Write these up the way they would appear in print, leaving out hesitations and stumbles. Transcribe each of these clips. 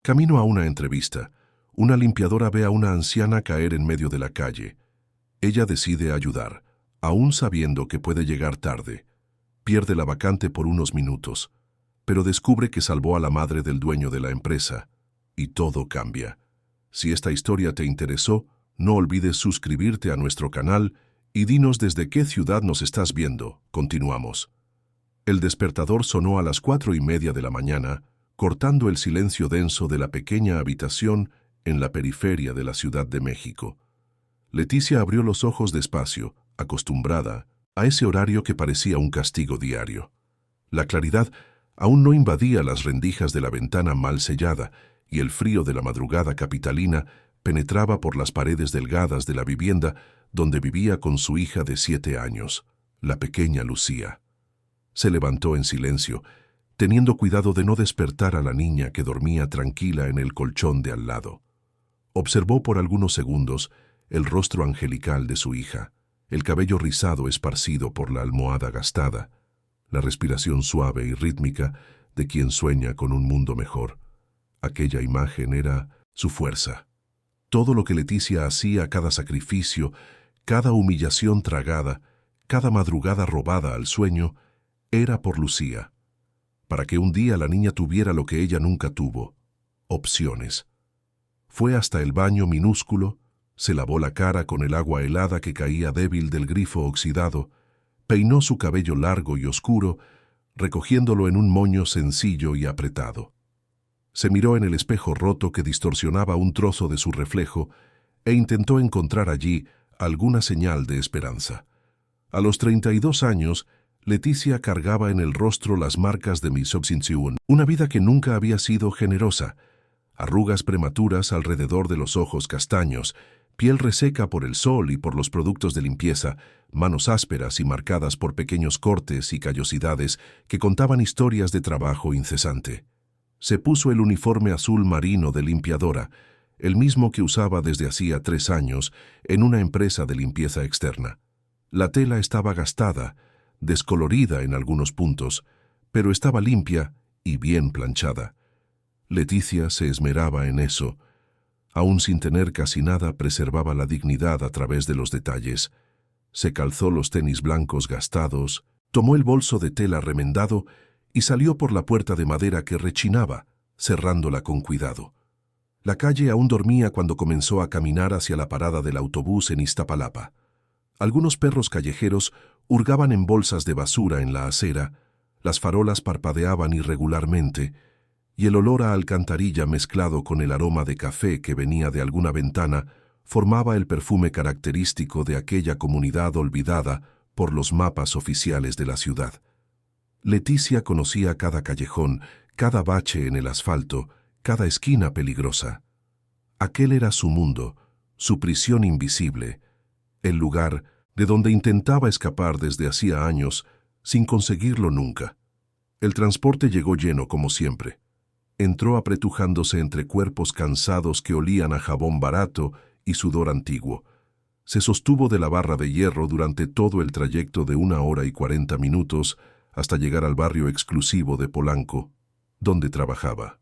Camino a una entrevista. Una limpiadora ve a una anciana caer en medio de la calle. Ella decide ayudar, aún sabiendo que puede llegar tarde. Pierde la vacante por unos minutos, pero descubre que salvó a la madre del dueño de la empresa. Y todo cambia. Si esta historia te interesó, no olvides suscribirte a nuestro canal y dinos desde qué ciudad nos estás viendo. Continuamos. El despertador sonó a las 4:30 de la mañana, cortando el silencio denso de la pequeña habitación en la periferia de la Ciudad de México. Leticia abrió los ojos despacio, acostumbrada a ese horario que parecía un castigo diario. La claridad aún no invadía las rendijas de la ventana mal sellada y el frío de la madrugada capitalina penetraba por las paredes delgadas de la vivienda donde vivía con su hija de 7 años, la pequeña Lucía. Se levantó en silencio, teniendo cuidado de no despertar a la niña que dormía tranquila en el colchón de al lado. Observó por algunos segundos el rostro angelical de su hija, el cabello rizado esparcido por la almohada gastada, la respiración suave y rítmica de quien sueña con un mundo mejor. Aquella imagen era su fuerza. Todo lo que Leticia hacía, cada sacrificio, cada humillación tragada, cada madrugada robada al sueño, era por Lucía, para que un día la niña tuviera lo que ella nunca tuvo: opciones. Fue hasta el baño minúsculo, se lavó la cara con el agua helada que caía débil del grifo oxidado, peinó su cabello largo y oscuro, recogiéndolo en un moño sencillo y apretado. Se miró en el espejo roto que distorsionaba un trozo de su reflejo e intentó encontrar allí alguna señal de esperanza. A los 32 años, Leticia cargaba en el rostro las marcas de misogynia, una vida que nunca había sido generosa: arrugas prematuras alrededor de los ojos castaños, piel reseca por el sol y por los productos de limpieza, manos ásperas y marcadas por pequeños cortes y callosidades que contaban historias de trabajo incesante. Se puso el uniforme azul marino de limpiadora, el mismo que usaba desde hacía 3 años en una empresa de limpieza externa. La tela estaba gastada, descolorida en algunos puntos, pero estaba limpia y bien planchada. Leticia se esmeraba en eso. Aún sin tener casi nada, preservaba la dignidad a través de los detalles. Se calzó los tenis blancos gastados, tomó el bolso de tela remendado y salió por la puerta de madera que rechinaba, cerrándola con cuidado. La calle aún dormía cuando comenzó a caminar hacia la parada del autobús en Iztapalapa. Algunos perros callejeros hurgaban en bolsas de basura en la acera, las farolas parpadeaban irregularmente, y el olor a alcantarilla mezclado con el aroma de café que venía de alguna ventana formaba el perfume característico de aquella comunidad olvidada por los mapas oficiales de la ciudad. Leticia conocía cada callejón, cada bache en el asfalto, cada esquina peligrosa. Aquel era su mundo, su prisión invisible, el lugar de donde intentaba escapar desde hacía años, sin conseguirlo nunca. El transporte llegó lleno como siempre. Entró apretujándose entre cuerpos cansados que olían a jabón barato y sudor antiguo. Se sostuvo de la barra de hierro durante todo el trayecto de 1 hora y 40 minutos hasta llegar al barrio exclusivo de Polanco, donde trabajaba.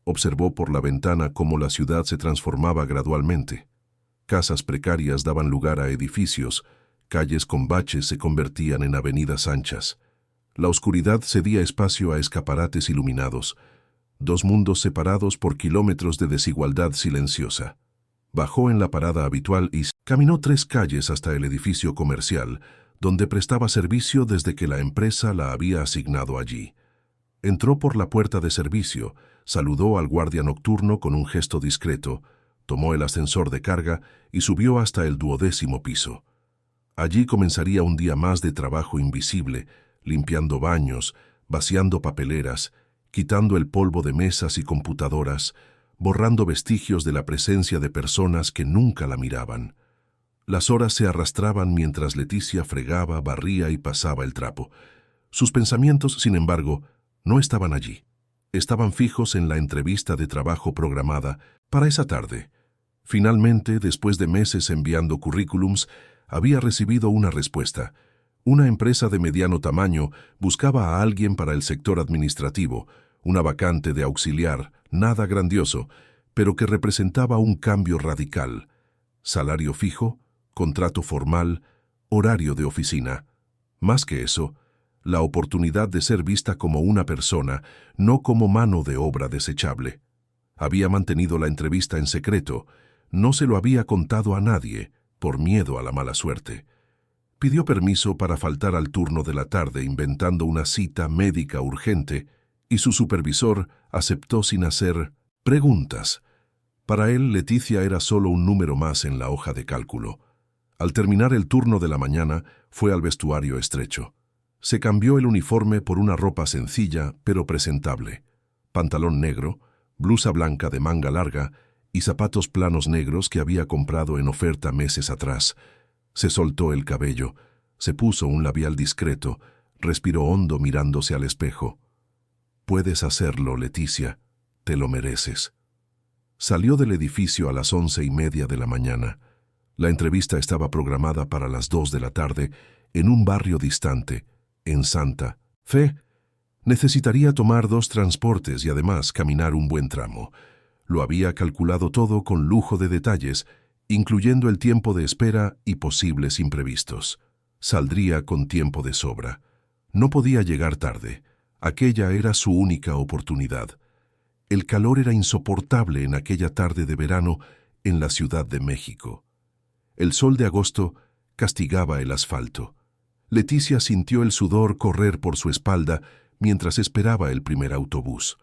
Observó por la ventana cómo la ciudad se transformaba gradualmente. Casas precarias daban lugar a edificios, calles con baches se convertían en avenidas anchas. La oscuridad cedía espacio a escaparates iluminados, 2 mundos separados por kilómetros de desigualdad silenciosa. Bajó en la parada habitual y caminó 3 calles hasta el edificio comercial, donde prestaba servicio desde que la empresa la había asignado allí. Entró por la puerta de servicio, saludó al guardia nocturno con un gesto discreto, tomó el ascensor de carga y subió hasta el 12º piso. Allí comenzaría un día más de trabajo invisible, limpiando baños, vaciando papeleras, quitando el polvo de mesas y computadoras, borrando vestigios de la presencia de personas que nunca la miraban. Las horas se arrastraban mientras Leticia fregaba, barría y pasaba el trapo. Sus pensamientos, sin embargo, no estaban allí. Estaban fijos en la entrevista de trabajo programada para esa tarde. Finalmente, después de meses enviando currículums, había recibido una respuesta. Una empresa de mediano tamaño buscaba a alguien para el sector administrativo, una vacante de auxiliar, nada grandioso, pero que representaba un cambio radical. Salario fijo, contrato formal, horario de oficina. Más que eso, la oportunidad de ser vista como una persona, no como mano de obra desechable. Había mantenido la entrevista en secreto, no se lo había contado a nadie, por miedo a la mala suerte. Pidió permiso para faltar al turno de la tarde inventando una cita médica urgente, y su supervisor aceptó sin hacer preguntas. Para él, Leticia era solo un número más en la hoja de cálculo. Al terminar el turno de la mañana, fue al vestuario estrecho. Se cambió el uniforme por una ropa sencilla, pero presentable. Pantalón negro, blusa blanca de manga larga y zapatos planos negros que había comprado en oferta meses atrás. Se soltó el cabello, se puso un labial discreto, respiró hondo mirándose al espejo. «Puedes hacerlo, Leticia, te lo mereces». Salió del edificio a las 11:30 de la mañana. La entrevista estaba programada para las 2 de la tarde en un barrio distante, en Santa Fe. Necesitaría tomar 2 transportes y además caminar un buen tramo. Lo había calculado todo con lujo de detalles, incluyendo el tiempo de espera y posibles imprevistos. Saldría con tiempo de sobra. No podía llegar tarde. Aquella era su única oportunidad. El calor era insoportable en aquella tarde de verano en la Ciudad de México. El sol de agosto castigaba el asfalto. Leticia sintió el sudor correr por su espalda mientras esperaba el primer autobús.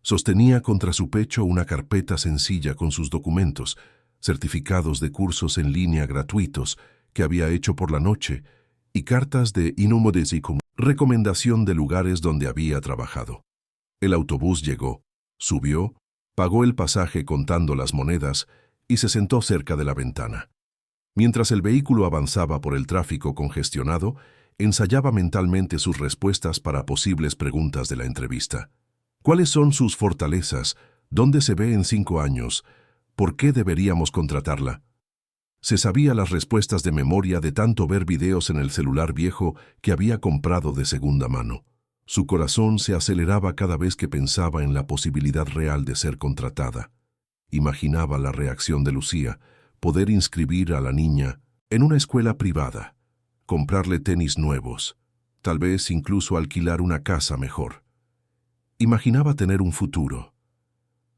Sostenía contra su pecho una carpeta sencilla con sus documentos, certificados de cursos en línea gratuitos que había hecho por la noche y cartas de inhumodesi con recomendación de lugares donde había trabajado. El autobús llegó, subió, pagó el pasaje contando las monedas y se sentó cerca de la ventana. Mientras el vehículo avanzaba por el tráfico congestionado, ensayaba mentalmente sus respuestas para posibles preguntas de la entrevista. ¿Cuáles son sus fortalezas? ¿Dónde se ve en 5 años? ¿Por qué deberíamos contratarla? Se sabía las respuestas de memoria de tanto ver videos en el celular viejo que había comprado de segunda mano. Su corazón se aceleraba cada vez que pensaba en la posibilidad real de ser contratada. Imaginaba la reacción de Lucía, poder inscribir a la niña en una escuela privada, comprarle tenis nuevos, tal vez incluso alquilar una casa mejor. Imaginaba tener un futuro.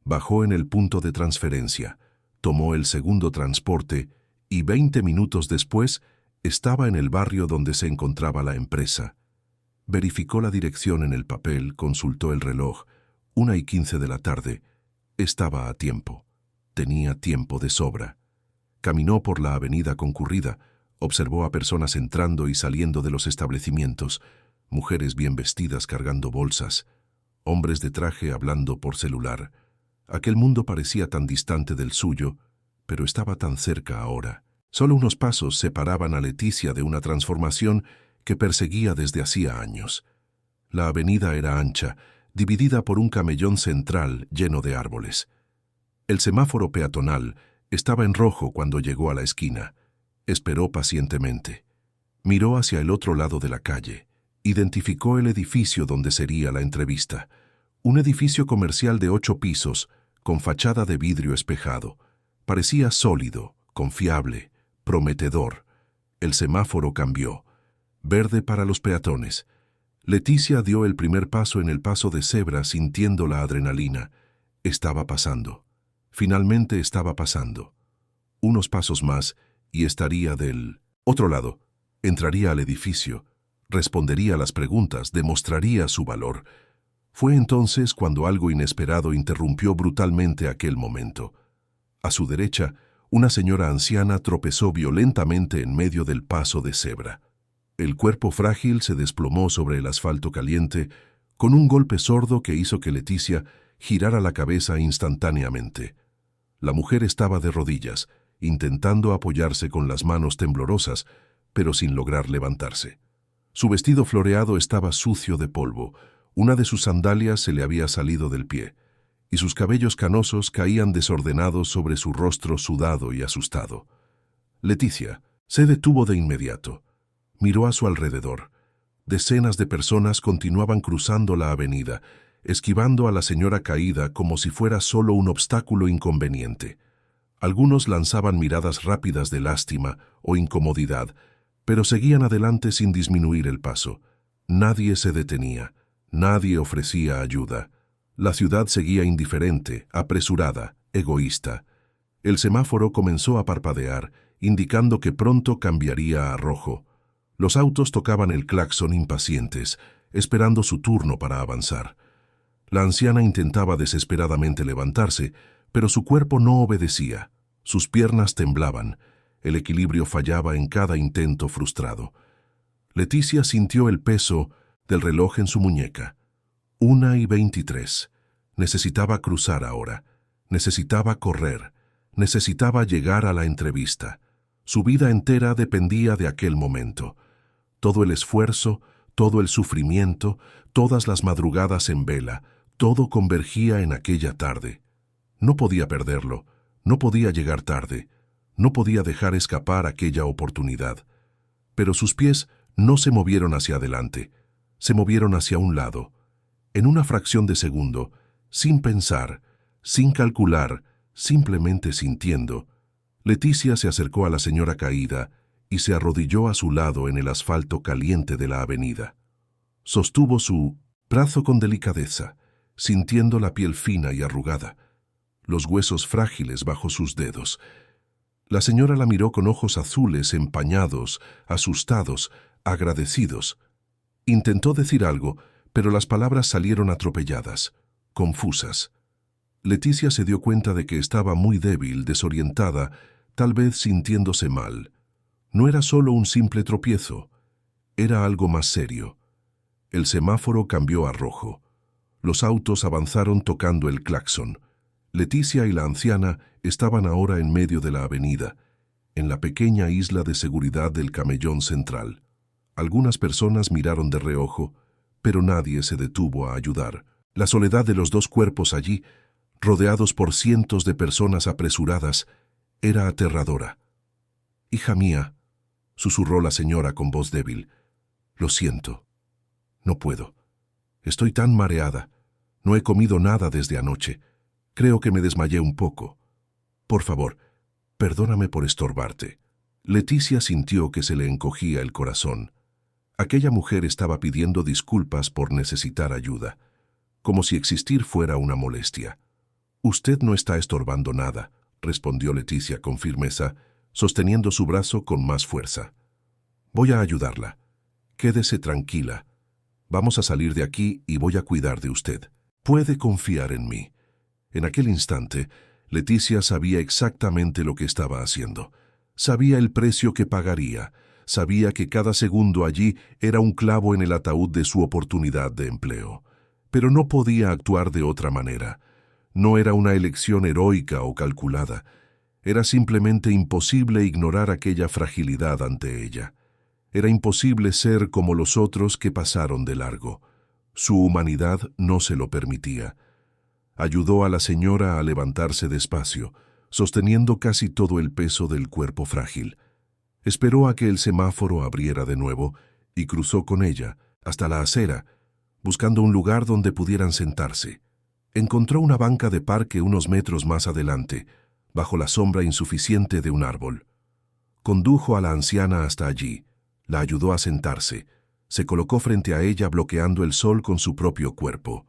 Bajó en el punto de transferencia, tomó el segundo transporte y 20 minutos después estaba en el barrio donde se encontraba la empresa. Verificó la dirección en el papel, consultó el reloj. 1:15 de la tarde. Estaba a tiempo. Tenía tiempo de sobra. Caminó por la avenida concurrida, observó a personas entrando y saliendo de los establecimientos, mujeres bien vestidas cargando bolsas, hombres de traje hablando por celular. Aquel mundo parecía tan distante del suyo, pero estaba tan cerca ahora. Solo unos pasos separaban a Leticia de una transformación que perseguía desde hacía años. La avenida era ancha, dividida por un camellón central lleno de árboles. El semáforo peatonal estaba en rojo cuando llegó a la esquina. Esperó pacientemente. Miró hacia el otro lado de la calle. Identificó el edificio donde sería la entrevista. Un edificio comercial de 8 pisos, con fachada de vidrio espejado. Parecía sólido, confiable, prometedor. El semáforo cambió. Verde para los peatones. Leticia dio el primer paso en el paso de cebra sintiendo la adrenalina. Estaba pasando. Finalmente estaba pasando. Unos pasos más y estaría del otro lado. Entraría al edificio. Respondería a las preguntas, demostraría su valor. Fue entonces cuando algo inesperado interrumpió brutalmente aquel momento. A su derecha, una señora anciana tropezó violentamente en medio del paso de cebra. El cuerpo frágil se desplomó sobre el asfalto caliente con un golpe sordo que hizo que Leticia girara la cabeza instantáneamente. La mujer estaba de rodillas, intentando apoyarse con las manos temblorosas, pero sin lograr levantarse. Su vestido floreado estaba sucio de polvo, una de sus sandalias se le había salido del pie, y sus cabellos canosos caían desordenados sobre su rostro sudado y asustado. Leticia se detuvo de inmediato. Miró a su alrededor. Decenas de personas continuaban cruzando la avenida, esquivando a la señora caída como si fuera solo un obstáculo inconveniente. Algunos lanzaban miradas rápidas de lástima o incomodidad, pero seguían adelante sin disminuir el paso. Nadie se detenía, nadie ofrecía ayuda. La ciudad seguía indiferente, apresurada, egoísta. El semáforo comenzó a parpadear, indicando que pronto cambiaría a rojo. Los autos tocaban el claxon impacientes, esperando su turno para avanzar. La anciana intentaba desesperadamente levantarse, pero su cuerpo no obedecía. Sus piernas temblaban. El equilibrio fallaba en cada intento frustrado. Leticia sintió el peso del reloj en su muñeca. 1:23. Necesitaba cruzar ahora. Necesitaba correr. Necesitaba llegar a la entrevista. Su vida entera dependía de aquel momento. Todo el esfuerzo, todo el sufrimiento, todas las madrugadas en vela, todo convergía en aquella tarde. No podía perderlo, no podía llegar tarde, no podía dejar escapar aquella oportunidad. Pero sus pies no se movieron hacia adelante, se movieron hacia un lado. En una fracción de segundo, sin pensar, sin calcular, simplemente sintiendo, Leticia se acercó a la señora caída y se arrodilló a su lado en el asfalto caliente de la avenida. Sostuvo su brazo con delicadeza, sintiendo la piel fina y arrugada, los huesos frágiles bajo sus dedos. La señora la miró con ojos azules empañados, asustados, agradecidos. Intentó decir algo, pero las palabras salieron atropelladas, confusas. Leticia se dio cuenta de que estaba muy débil, desorientada, tal vez sintiéndose mal. No era solo un simple tropiezo, era algo más serio. El semáforo cambió a rojo. Los autos avanzaron tocando el claxon. Leticia y la anciana estaban ahora en medio de la avenida, en la pequeña isla de seguridad del Camellón Central. Algunas personas miraron de reojo, pero nadie se detuvo a ayudar. La soledad de los dos cuerpos allí, rodeados por cientos de personas apresuradas, era aterradora. «Hija mía», susurró la señora con voz débil, «lo siento. No puedo. Estoy tan mareada. No he comido nada desde anoche. Creo que me desmayé un poco. Por favor, perdóname por estorbarte». Leticia sintió que se le encogía el corazón. Aquella mujer estaba pidiendo disculpas por necesitar ayuda, como si existir fuera una molestia. «Usted no está estorbando nada», respondió Leticia con firmeza, sosteniendo su brazo con más fuerza. «Voy a ayudarla. Quédese tranquila. Vamos a salir de aquí y voy a cuidar de usted. Puede confiar en mí». En aquel instante, Leticia sabía exactamente lo que estaba haciendo. Sabía el precio que pagaría. Sabía que cada segundo allí era un clavo en el ataúd de su oportunidad de empleo. Pero no podía actuar de otra manera. No era una elección heroica o calculada. Era simplemente imposible ignorar aquella fragilidad ante ella. Era imposible ser como los otros que pasaron de largo. Su humanidad no se lo permitía. Ayudó a la señora a levantarse despacio, sosteniendo casi todo el peso del cuerpo frágil. Esperó a que el semáforo abriera de nuevo y cruzó con ella hasta la acera, buscando un lugar donde pudieran sentarse. Encontró una banca de parque unos metros más adelante, bajo la sombra insuficiente de un árbol. Condujo a la anciana hasta allí, la ayudó a sentarse, se colocó frente a ella bloqueando el sol con su propio cuerpo.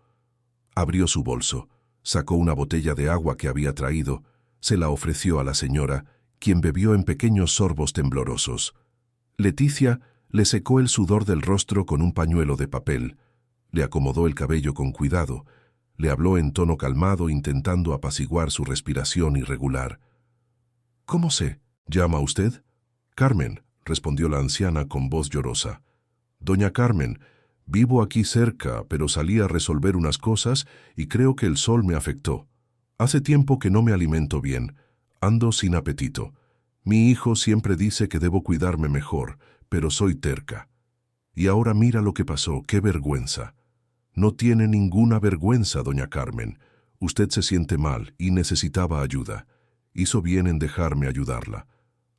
Abrió su bolso, sacó una botella de agua que había traído, se la ofreció a la señora, quien bebió en pequeños sorbos temblorosos. Leticia le secó el sudor del rostro con un pañuelo de papel, le acomodó el cabello con cuidado, le habló en tono calmado intentando apaciguar su respiración irregular. «¿Cómo se llama usted?» «Carmen», respondió la anciana con voz llorosa. «Doña Carmen, vivo aquí cerca, pero salí a resolver unas cosas y creo que el sol me afectó. Hace tiempo que no me alimento bien. Ando sin apetito. Mi hijo siempre dice que debo cuidarme mejor, pero soy terca. Y ahora mira lo que pasó, qué vergüenza». «No tiene ninguna vergüenza, doña Carmen. Usted se siente mal y necesitaba ayuda. Hizo bien en dejarme ayudarla.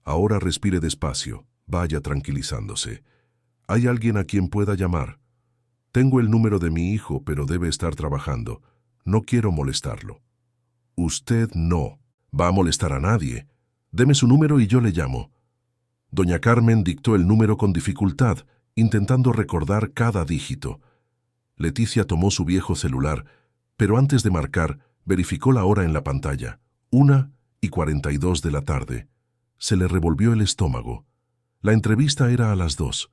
Ahora respire despacio, vaya tranquilizándose. ¿Hay alguien a quien pueda llamar?» Tengo el número de mi hijo, pero debe estar trabajando. No quiero molestarlo. Usted no va a molestar a nadie. Deme su número y yo le llamo. Doña Carmen dictó el número con dificultad, intentando recordar cada dígito. Leticia tomó su viejo celular, pero antes de marcar, verificó la hora en la pantalla. 1:42 de la tarde. Se le revolvió el estómago. La entrevista era a las 2.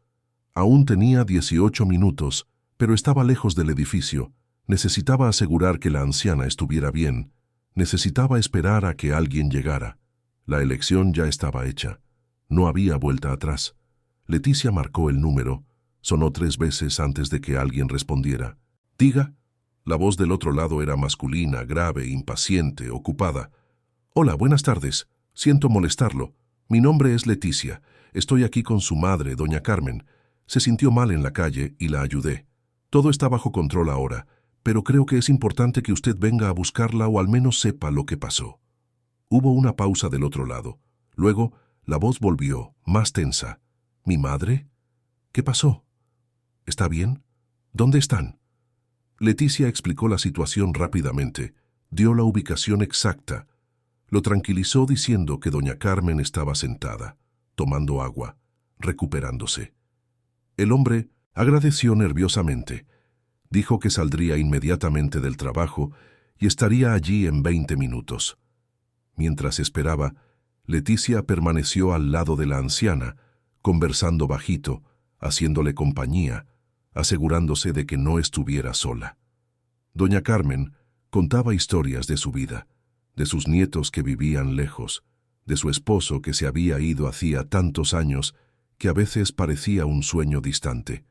Aún tenía 18 minutos, pero estaba lejos del edificio. Necesitaba asegurar que la anciana estuviera bien. Necesitaba esperar a que alguien llegara. La elección ya estaba hecha. No había vuelta atrás. Leticia marcó el número. Sonó 3 veces antes de que alguien respondiera. «Diga». La voz del otro lado era masculina, grave, impaciente, ocupada. «Hola, buenas tardes. Siento molestarlo. Mi nombre es Leticia. Estoy aquí con su madre, doña Carmen. Se sintió mal en la calle y la ayudé. Todo está bajo control ahora, pero creo que es importante que usted venga a buscarla o al menos sepa lo que pasó». Hubo una pausa del otro lado. Luego, la voz volvió, más tensa. «¿Mi madre? ¿Qué pasó? ¿Está bien? ¿Dónde están?» Leticia explicó la situación rápidamente. Dio la ubicación exacta. Lo tranquilizó diciendo que doña Carmen estaba sentada, tomando agua, recuperándose. El hombre agradeció nerviosamente. Dijo que saldría inmediatamente del trabajo y estaría allí en 20 minutos. Mientras esperaba, Leticia permaneció al lado de la anciana, conversando bajito, haciéndole compañía, asegurándose de que no estuviera sola. Doña Carmen contaba historias de su vida, de sus nietos que vivían lejos, de su esposo que se había ido hacía tantos años que a veces parecía un sueño distante.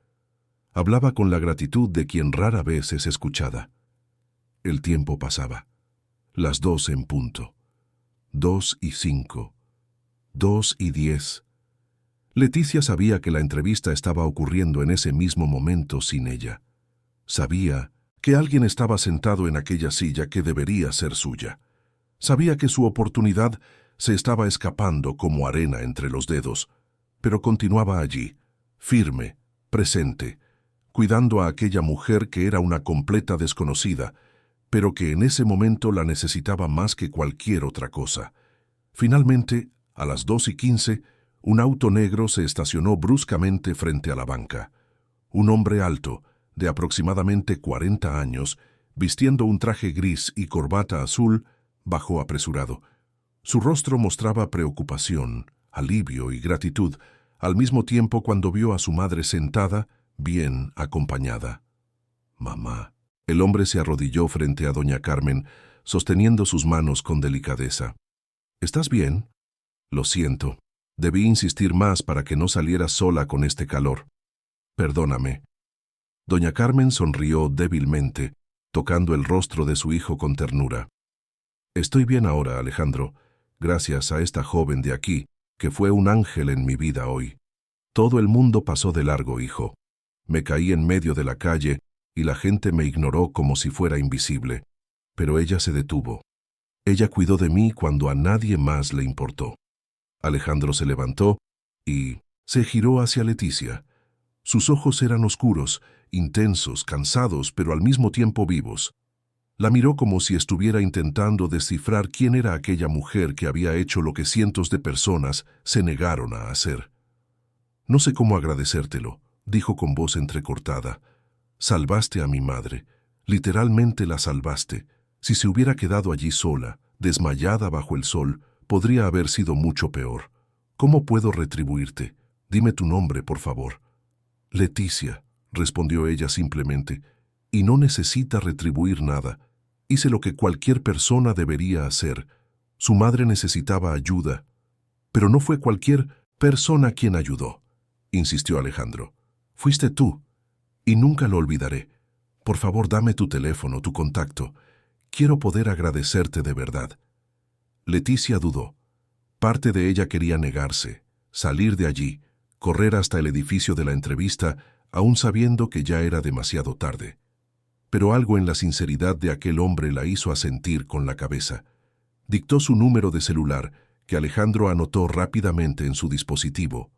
Hablaba con la gratitud de quien rara vez es escuchada. El tiempo pasaba. Las 2 en punto. 2:05. 2:10. Leticia sabía que la entrevista estaba ocurriendo en ese mismo momento sin ella. Sabía que alguien estaba sentado en aquella silla que debería ser suya. Sabía que su oportunidad se estaba escapando como arena entre los dedos, pero continuaba allí, firme, presente, cuidando a aquella mujer que era una completa desconocida, pero que en ese momento la necesitaba más que cualquier otra cosa. Finalmente, a las 2:15, un auto negro se estacionó bruscamente frente a la banca. Un hombre alto, de aproximadamente 40 años, vistiendo un traje gris y corbata azul, bajó apresurado. Su rostro mostraba preocupación, alivio y gratitud, al mismo tiempo cuando vio a su madre sentada, bien acompañada. «Mamá». El hombre se arrodilló frente a doña Carmen, sosteniendo sus manos con delicadeza. «¿Estás bien?» «Lo siento. Debí insistir más para que no salieras sola con este calor. Perdóname». Doña Carmen sonrió débilmente, tocando el rostro de su hijo con ternura. «Estoy bien ahora, Alejandro, gracias a esta joven de aquí, que fue un ángel en mi vida hoy. Todo el mundo pasó de largo, hijo. Me caí en medio de la calle y la gente me ignoró como si fuera invisible. Pero ella se detuvo. Ella cuidó de mí cuando a nadie más le importó». Alejandro se levantó y se giró hacia Leticia. Sus ojos eran oscuros, intensos, cansados, pero al mismo tiempo vivos. La miró como si estuviera intentando descifrar quién era aquella mujer que había hecho lo que cientos de personas se negaron a hacer. «No sé cómo agradecértelo», dijo con voz entrecortada. «Salvaste a mi madre. Literalmente la salvaste. Si se hubiera quedado allí sola, desmayada bajo el sol, podría haber sido mucho peor. ¿Cómo puedo retribuirte? Dime tu nombre, por favor». «Leticia», respondió ella simplemente, «y no necesita retribuir nada. Hice lo que cualquier persona debería hacer. Su madre necesitaba ayuda». «Pero no fue cualquier persona quien ayudó», insistió Alejandro. «Fuiste tú, y nunca lo olvidaré. Por favor, dame tu teléfono, tu contacto. Quiero poder agradecerte de verdad». Leticia dudó. Parte de ella quería negarse, salir de allí, correr hasta el edificio de la entrevista, aún sabiendo que ya era demasiado tarde. Pero algo en la sinceridad de aquel hombre la hizo asentir con la cabeza. Dictó su número de celular, que Alejandro anotó rápidamente en su dispositivo.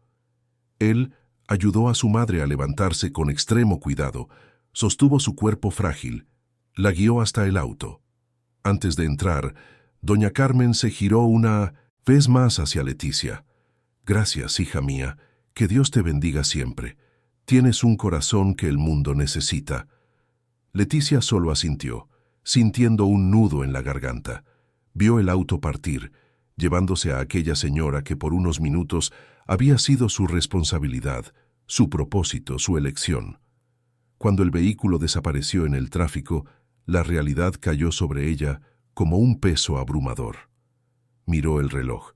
Él ayudó a su madre a levantarse con extremo cuidado, Sostuvo su cuerpo frágil, la guió hasta el auto. Antes de entrar, doña Carmen se giró una vez más hacia Leticia. Gracias, hija mía, que Dios te bendiga siempre. Tienes un corazón que el mundo necesita. Leticia solo asintió, sintiendo un nudo en la garganta. Vio el auto partir, llevándose a aquella señora que por unos minutos había sido su responsabilidad, su propósito, su elección. Cuando el vehículo desapareció en el tráfico, la realidad cayó sobre ella como un peso abrumador. Miró el reloj.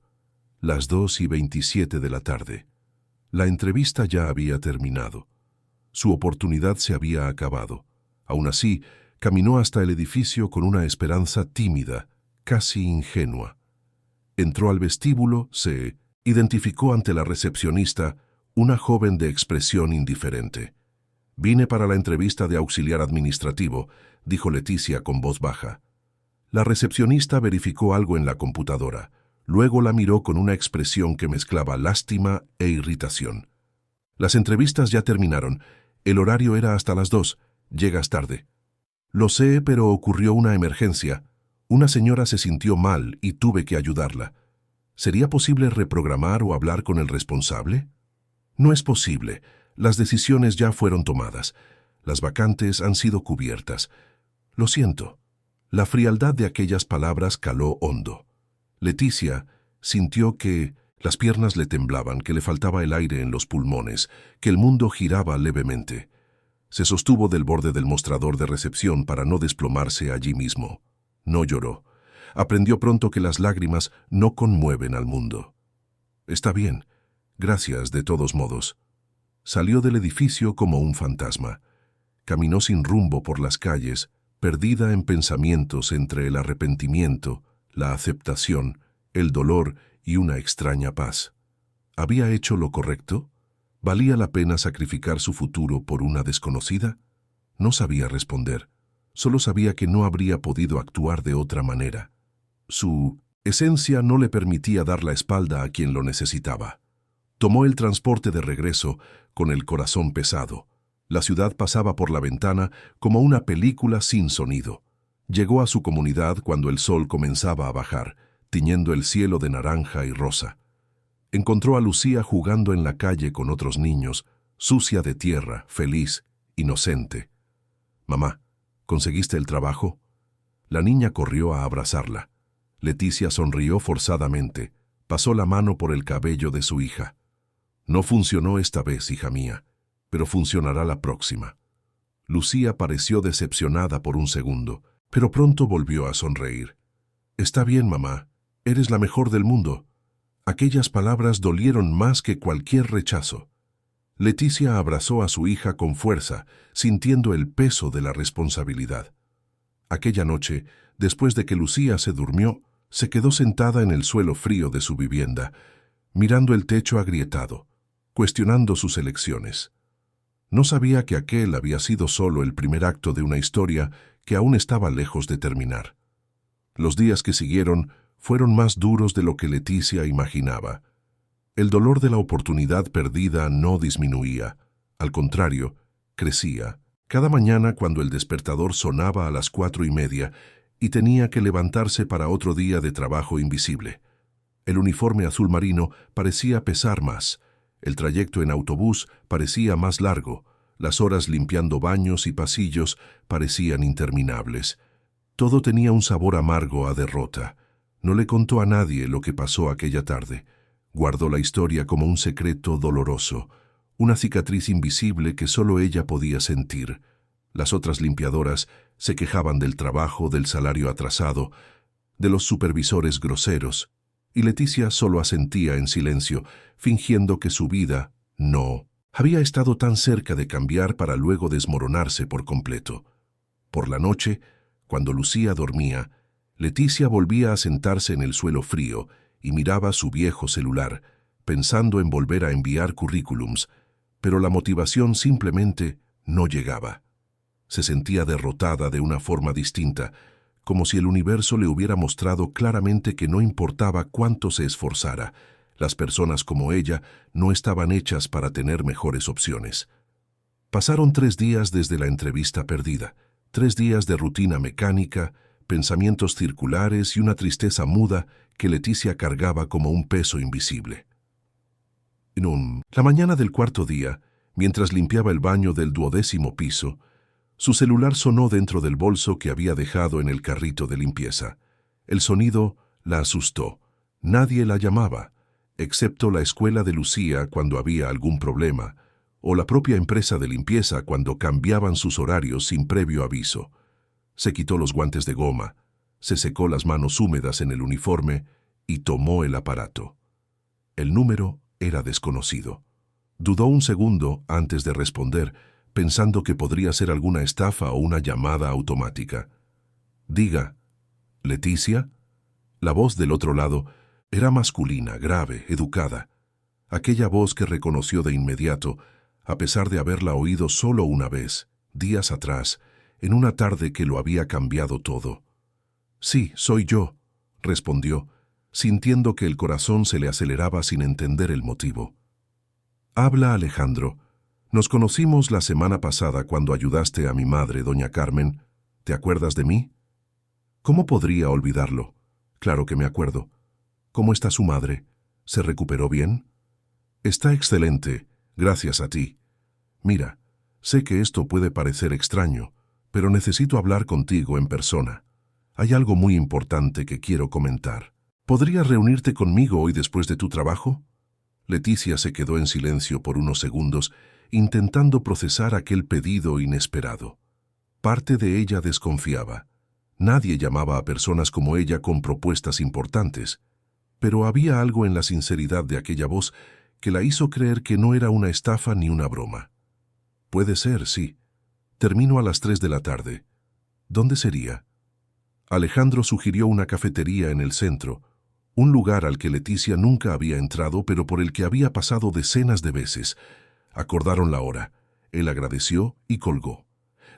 Las 2:27 de la tarde. La entrevista ya había terminado. Su oportunidad se había acabado. Aún así, caminó hasta el edificio con una esperanza tímida, casi ingenua. Entró al vestíbulo, se identificó ante la recepcionista, una joven de expresión indiferente. «Vine para la entrevista de auxiliar administrativo», dijo Leticia con voz baja. La recepcionista verificó algo en la computadora. Luego la miró con una expresión que mezclaba lástima e irritación. «Las entrevistas ya terminaron. El horario era hasta las 2. Llegas tarde». «Lo sé, pero ocurrió una emergencia. Una señora se sintió mal y tuve que ayudarla. ¿Sería posible reprogramar o hablar con el responsable?» «No es posible. Las decisiones ya fueron tomadas. Las vacantes han sido cubiertas. Lo siento». La frialdad de aquellas palabras caló hondo. Leticia sintió que las piernas le temblaban, que le faltaba el aire en los pulmones, que el mundo giraba levemente. Se sostuvo del borde del mostrador de recepción para no desplomarse allí mismo. No lloró. Aprendió pronto que las lágrimas no conmueven al mundo. «Está bien. Gracias de todos modos». Salió del edificio como un fantasma. Caminó sin rumbo por las calles, perdida en pensamientos entre el arrepentimiento, la aceptación, el dolor y una extraña paz. ¿Había hecho lo correcto? ¿Valía la pena sacrificar su futuro por una desconocida? No sabía responder. Solo sabía que no habría podido actuar de otra manera. Su esencia no le permitía dar la espalda a quien lo necesitaba. Tomó el transporte de regreso con el corazón pesado. La ciudad pasaba por la ventana como una película sin sonido. Llegó a su comunidad cuando el sol comenzaba a bajar, tiñendo el cielo de naranja y rosa. Encontró a Lucía jugando en la calle con otros niños, sucia de tierra, feliz, inocente. «Mamá, ¿conseguiste el trabajo?» La niña corrió a abrazarla. Leticia sonrió forzadamente, pasó la mano por el cabello de su hija. «No funcionó esta vez, hija mía, pero funcionará la próxima». Lucía pareció decepcionada por un segundo, pero pronto volvió a sonreír. «Está bien, mamá, eres la mejor del mundo». Aquellas palabras dolieron más que cualquier rechazo. Leticia abrazó a su hija con fuerza, sintiendo el peso de la responsabilidad. Aquella noche, después de que Lucía se durmió, se quedó sentada en el suelo frío de su vivienda, mirando el techo agrietado, cuestionando sus elecciones. No sabía que aquel había sido solo el primer acto de una historia que aún estaba lejos de terminar. Los días que siguieron fueron más duros de lo que Leticia imaginaba. El dolor de la oportunidad perdida no disminuía, al contrario, crecía. Cada mañana cuando el despertador sonaba a las 4:30 y tenía que levantarse para otro día de trabajo invisible. El uniforme azul marino parecía pesar más, el trayecto en autobús parecía más largo, las horas limpiando baños y pasillos parecían interminables. Todo tenía un sabor amargo a derrota. No le contó a nadie lo que pasó aquella tarde. Guardó la historia como un secreto doloroso, una cicatriz invisible que solo ella podía sentir. Las otras limpiadoras se quejaban del trabajo, del salario atrasado, de los supervisores groseros, y Leticia solo asentía en silencio, fingiendo que su vida no había estado tan cerca de cambiar para luego desmoronarse por completo. Por la noche, cuando Lucía dormía, Leticia volvía a sentarse en el suelo frío y miraba su viejo celular, pensando en volver a enviar currículums, pero la motivación simplemente no llegaba. Se sentía derrotada de una forma distinta, como si el universo le hubiera mostrado claramente que no importaba cuánto se esforzara, las personas como ella no estaban hechas para tener mejores opciones. Pasaron 3 días desde la entrevista perdida, 3 días de rutina mecánica, pensamientos circulares y una tristeza muda que Leticia cargaba como un peso invisible. La mañana del cuarto día, mientras limpiaba el baño del 12º piso, su celular sonó dentro del bolso que había dejado en el carrito de limpieza. El sonido la asustó. Nadie la llamaba, excepto la escuela de Lucía cuando había algún problema, o la propia empresa de limpieza cuando cambiaban sus horarios sin previo aviso. Se quitó los guantes de goma, se secó las manos húmedas en el uniforme y tomó el aparato. El número era desconocido. Dudó un segundo antes de responder, pensando que podría ser alguna estafa o una llamada automática. «Diga, ¿Leticia?» La voz del otro lado era masculina, grave, educada. Aquella voz que reconoció de inmediato, a pesar de haberla oído solo una vez, días atrás, en una tarde que lo había cambiado todo. «Sí, soy yo», respondió, sintiendo que el corazón se le aceleraba sin entender el motivo. «Habla Alejandro. Nos conocimos la semana pasada cuando ayudaste a mi madre, doña Carmen. ¿Te acuerdas de mí?» «¿Cómo podría olvidarlo? Claro que me acuerdo. ¿Cómo está su madre? ¿Se recuperó bien?» «Está excelente, gracias a ti. Mira, sé que esto puede parecer extraño, pero necesito hablar contigo en persona. Hay algo muy importante que quiero comentar. ¿Podrías reunirte conmigo hoy después de tu trabajo?» Leticia se quedó en silencio por unos segundos, intentando procesar aquel pedido inesperado. Parte de ella desconfiaba. Nadie llamaba a personas como ella con propuestas importantes, pero había algo en la sinceridad de aquella voz que la hizo creer que no era una estafa ni una broma. «Puede ser, sí. Termino a las 3 de la tarde. ¿Dónde sería?» Alejandro sugirió una cafetería en el centro, un lugar al que Leticia nunca había entrado, pero por el que había pasado decenas de veces. Acordaron la hora. Él agradeció y colgó.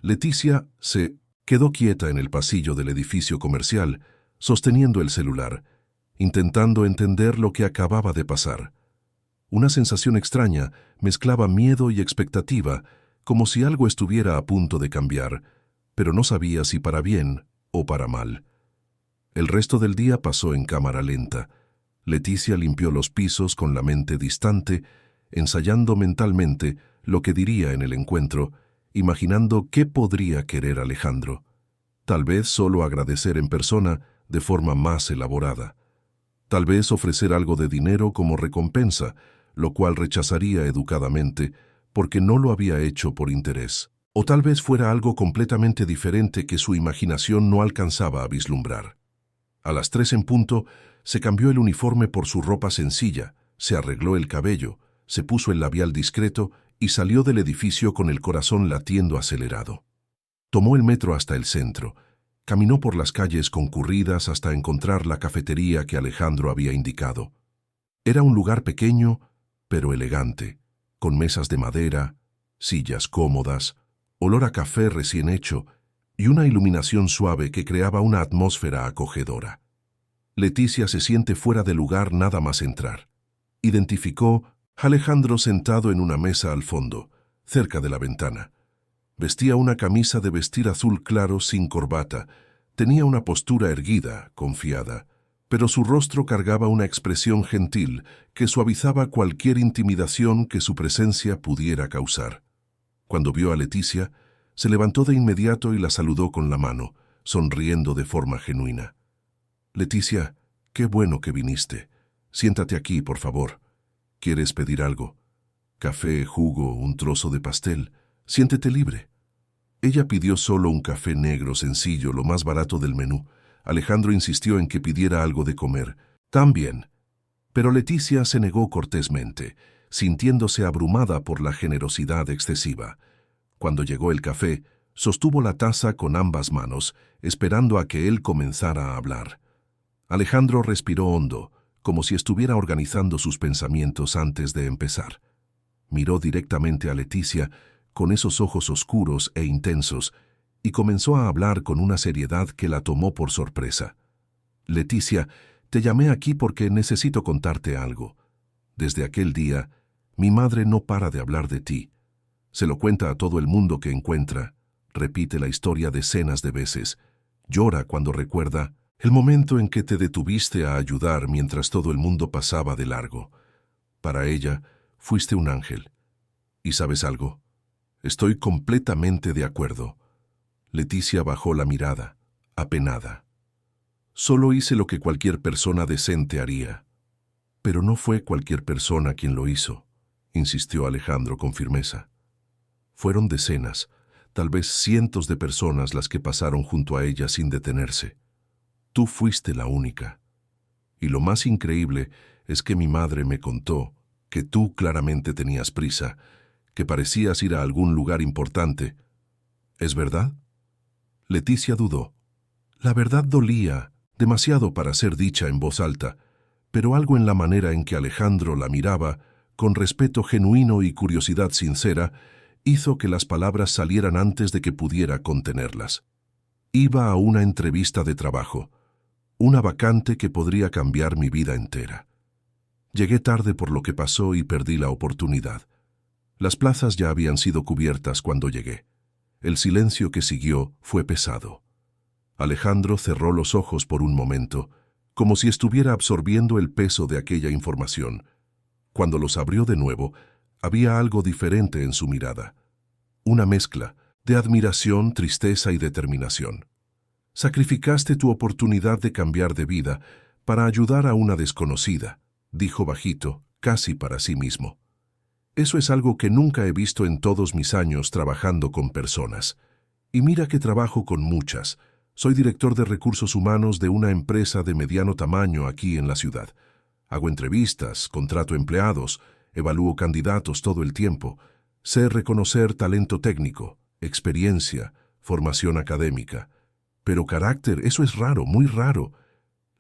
Leticia se quedó quieta en el pasillo del edificio comercial, sosteniendo el celular, intentando entender lo que acababa de pasar. Una sensación extraña mezclaba miedo y expectativa, como si algo estuviera a punto de cambiar, pero no sabía si para bien o para mal. El resto del día pasó en cámara lenta. Leticia limpió los pisos con la mente distante, ensayando mentalmente lo que diría en el encuentro, imaginando qué podría querer Alejandro. Tal vez solo agradecer en persona de forma más elaborada. Tal vez ofrecer algo de dinero como recompensa, lo cual rechazaría educadamente porque no lo había hecho por interés. O tal vez fuera algo completamente diferente que su imaginación no alcanzaba a vislumbrar. A las 3 en punto, se cambió el uniforme por su ropa sencilla, se arregló el cabello, se puso el labial discreto y salió del edificio con el corazón latiendo acelerado. Tomó el metro hasta el centro, caminó por las calles concurridas hasta encontrar la cafetería que Alejandro había indicado. Era un lugar pequeño, pero elegante, con mesas de madera, sillas cómodas, olor a café recién hecho y una iluminación suave que creaba una atmósfera acogedora. Leticia se siente fuera de lugar nada más entrar. Identificó a Alejandro sentado en una mesa al fondo, cerca de la ventana. Vestía una camisa de vestir azul claro sin corbata, tenía una postura erguida, confiada, pero su rostro cargaba una expresión gentil que suavizaba cualquier intimidación que su presencia pudiera causar. Cuando vio a Leticia, se levantó de inmediato y la saludó con la mano, sonriendo de forma genuina. «Leticia, qué bueno que viniste. Siéntate aquí, por favor. ¿Quieres pedir algo? Café, jugo, un trozo de pastel. Siéntete libre». Ella pidió solo un café negro sencillo, lo más barato del menú. Alejandro insistió en que pidiera algo de comer. También. Pero Leticia se negó cortésmente, sintiéndose abrumada por la generosidad excesiva. Cuando llegó el café, sostuvo la taza con ambas manos, esperando a que él comenzara a hablar. Alejandro respiró hondo, como si estuviera organizando sus pensamientos antes de empezar. Miró directamente a Leticia con esos ojos oscuros e intensos y comenzó a hablar con una seriedad que la tomó por sorpresa. «Leticia, te llamé aquí porque necesito contarte algo. Desde aquel día, mi madre no para de hablar de ti. Se lo cuenta a todo el mundo que encuentra, repite la historia decenas de veces, llora cuando recuerda el momento en que te detuviste a ayudar mientras todo el mundo pasaba de largo. Para ella, fuiste un ángel. ¿Y sabes algo? Estoy completamente de acuerdo. Leticia bajó la mirada, apenada. Solo hice lo que cualquier persona decente haría. Pero no fue cualquier persona quien lo hizo, insistió Alejandro con firmeza. Fueron decenas, tal vez cientos de personas las que pasaron junto a ella sin detenerse. Tú fuiste la única. Y lo más increíble es que mi madre me contó que tú claramente tenías prisa, que parecías ir a algún lugar importante. ¿Es verdad? Leticia dudó. La verdad dolía, demasiado para ser dicha en voz alta, pero algo en la manera en que Alejandro la miraba, con respeto genuino y curiosidad sincera, hizo que las palabras salieran antes de que pudiera contenerlas. Iba a una entrevista de trabajo, una vacante que podría cambiar mi vida entera. Llegué tarde por lo que pasó y perdí la oportunidad. Las plazas ya habían sido cubiertas cuando llegué. El silencio que siguió fue pesado. Alejandro cerró los ojos por un momento, como si estuviera absorbiendo el peso de aquella información. Cuando los abrió de nuevo, había algo diferente en su mirada. Una mezcla de admiración, tristeza y determinación. Sacrificaste tu oportunidad de cambiar de vida para ayudar a una desconocida, dijo bajito, casi para sí mismo. Eso es algo que nunca he visto en todos mis años trabajando con personas. Y mira que trabajo con muchas. Soy director de recursos humanos de una empresa de mediano tamaño aquí en la ciudad. Hago entrevistas, contrato empleados, evalúo candidatos todo el tiempo. Sé reconocer talento técnico, experiencia, formación académica. Pero carácter, eso es raro, muy raro.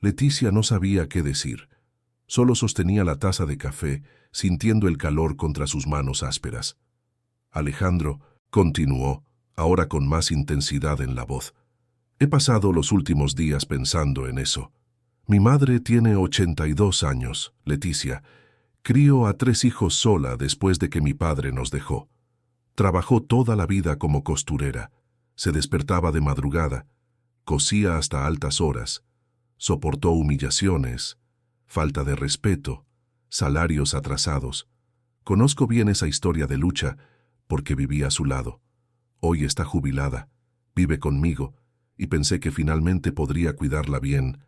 Leticia no sabía qué decir. Solo sostenía la taza de café, sintiendo el calor contra sus manos ásperas. Alejandro continuó, ahora con más intensidad en la voz. He pasado los últimos días pensando en eso. Mi madre tiene 82 años, Leticia. Crió a 3 hijos sola después de que mi padre nos dejó. Trabajó toda la vida como costurera. Se despertaba de madrugada. Cosía hasta altas horas. Soportó humillaciones, falta de respeto, salarios atrasados. Conozco bien esa historia de lucha porque viví a su lado. Hoy está jubilada, vive conmigo, y pensé que finalmente podría cuidarla bien,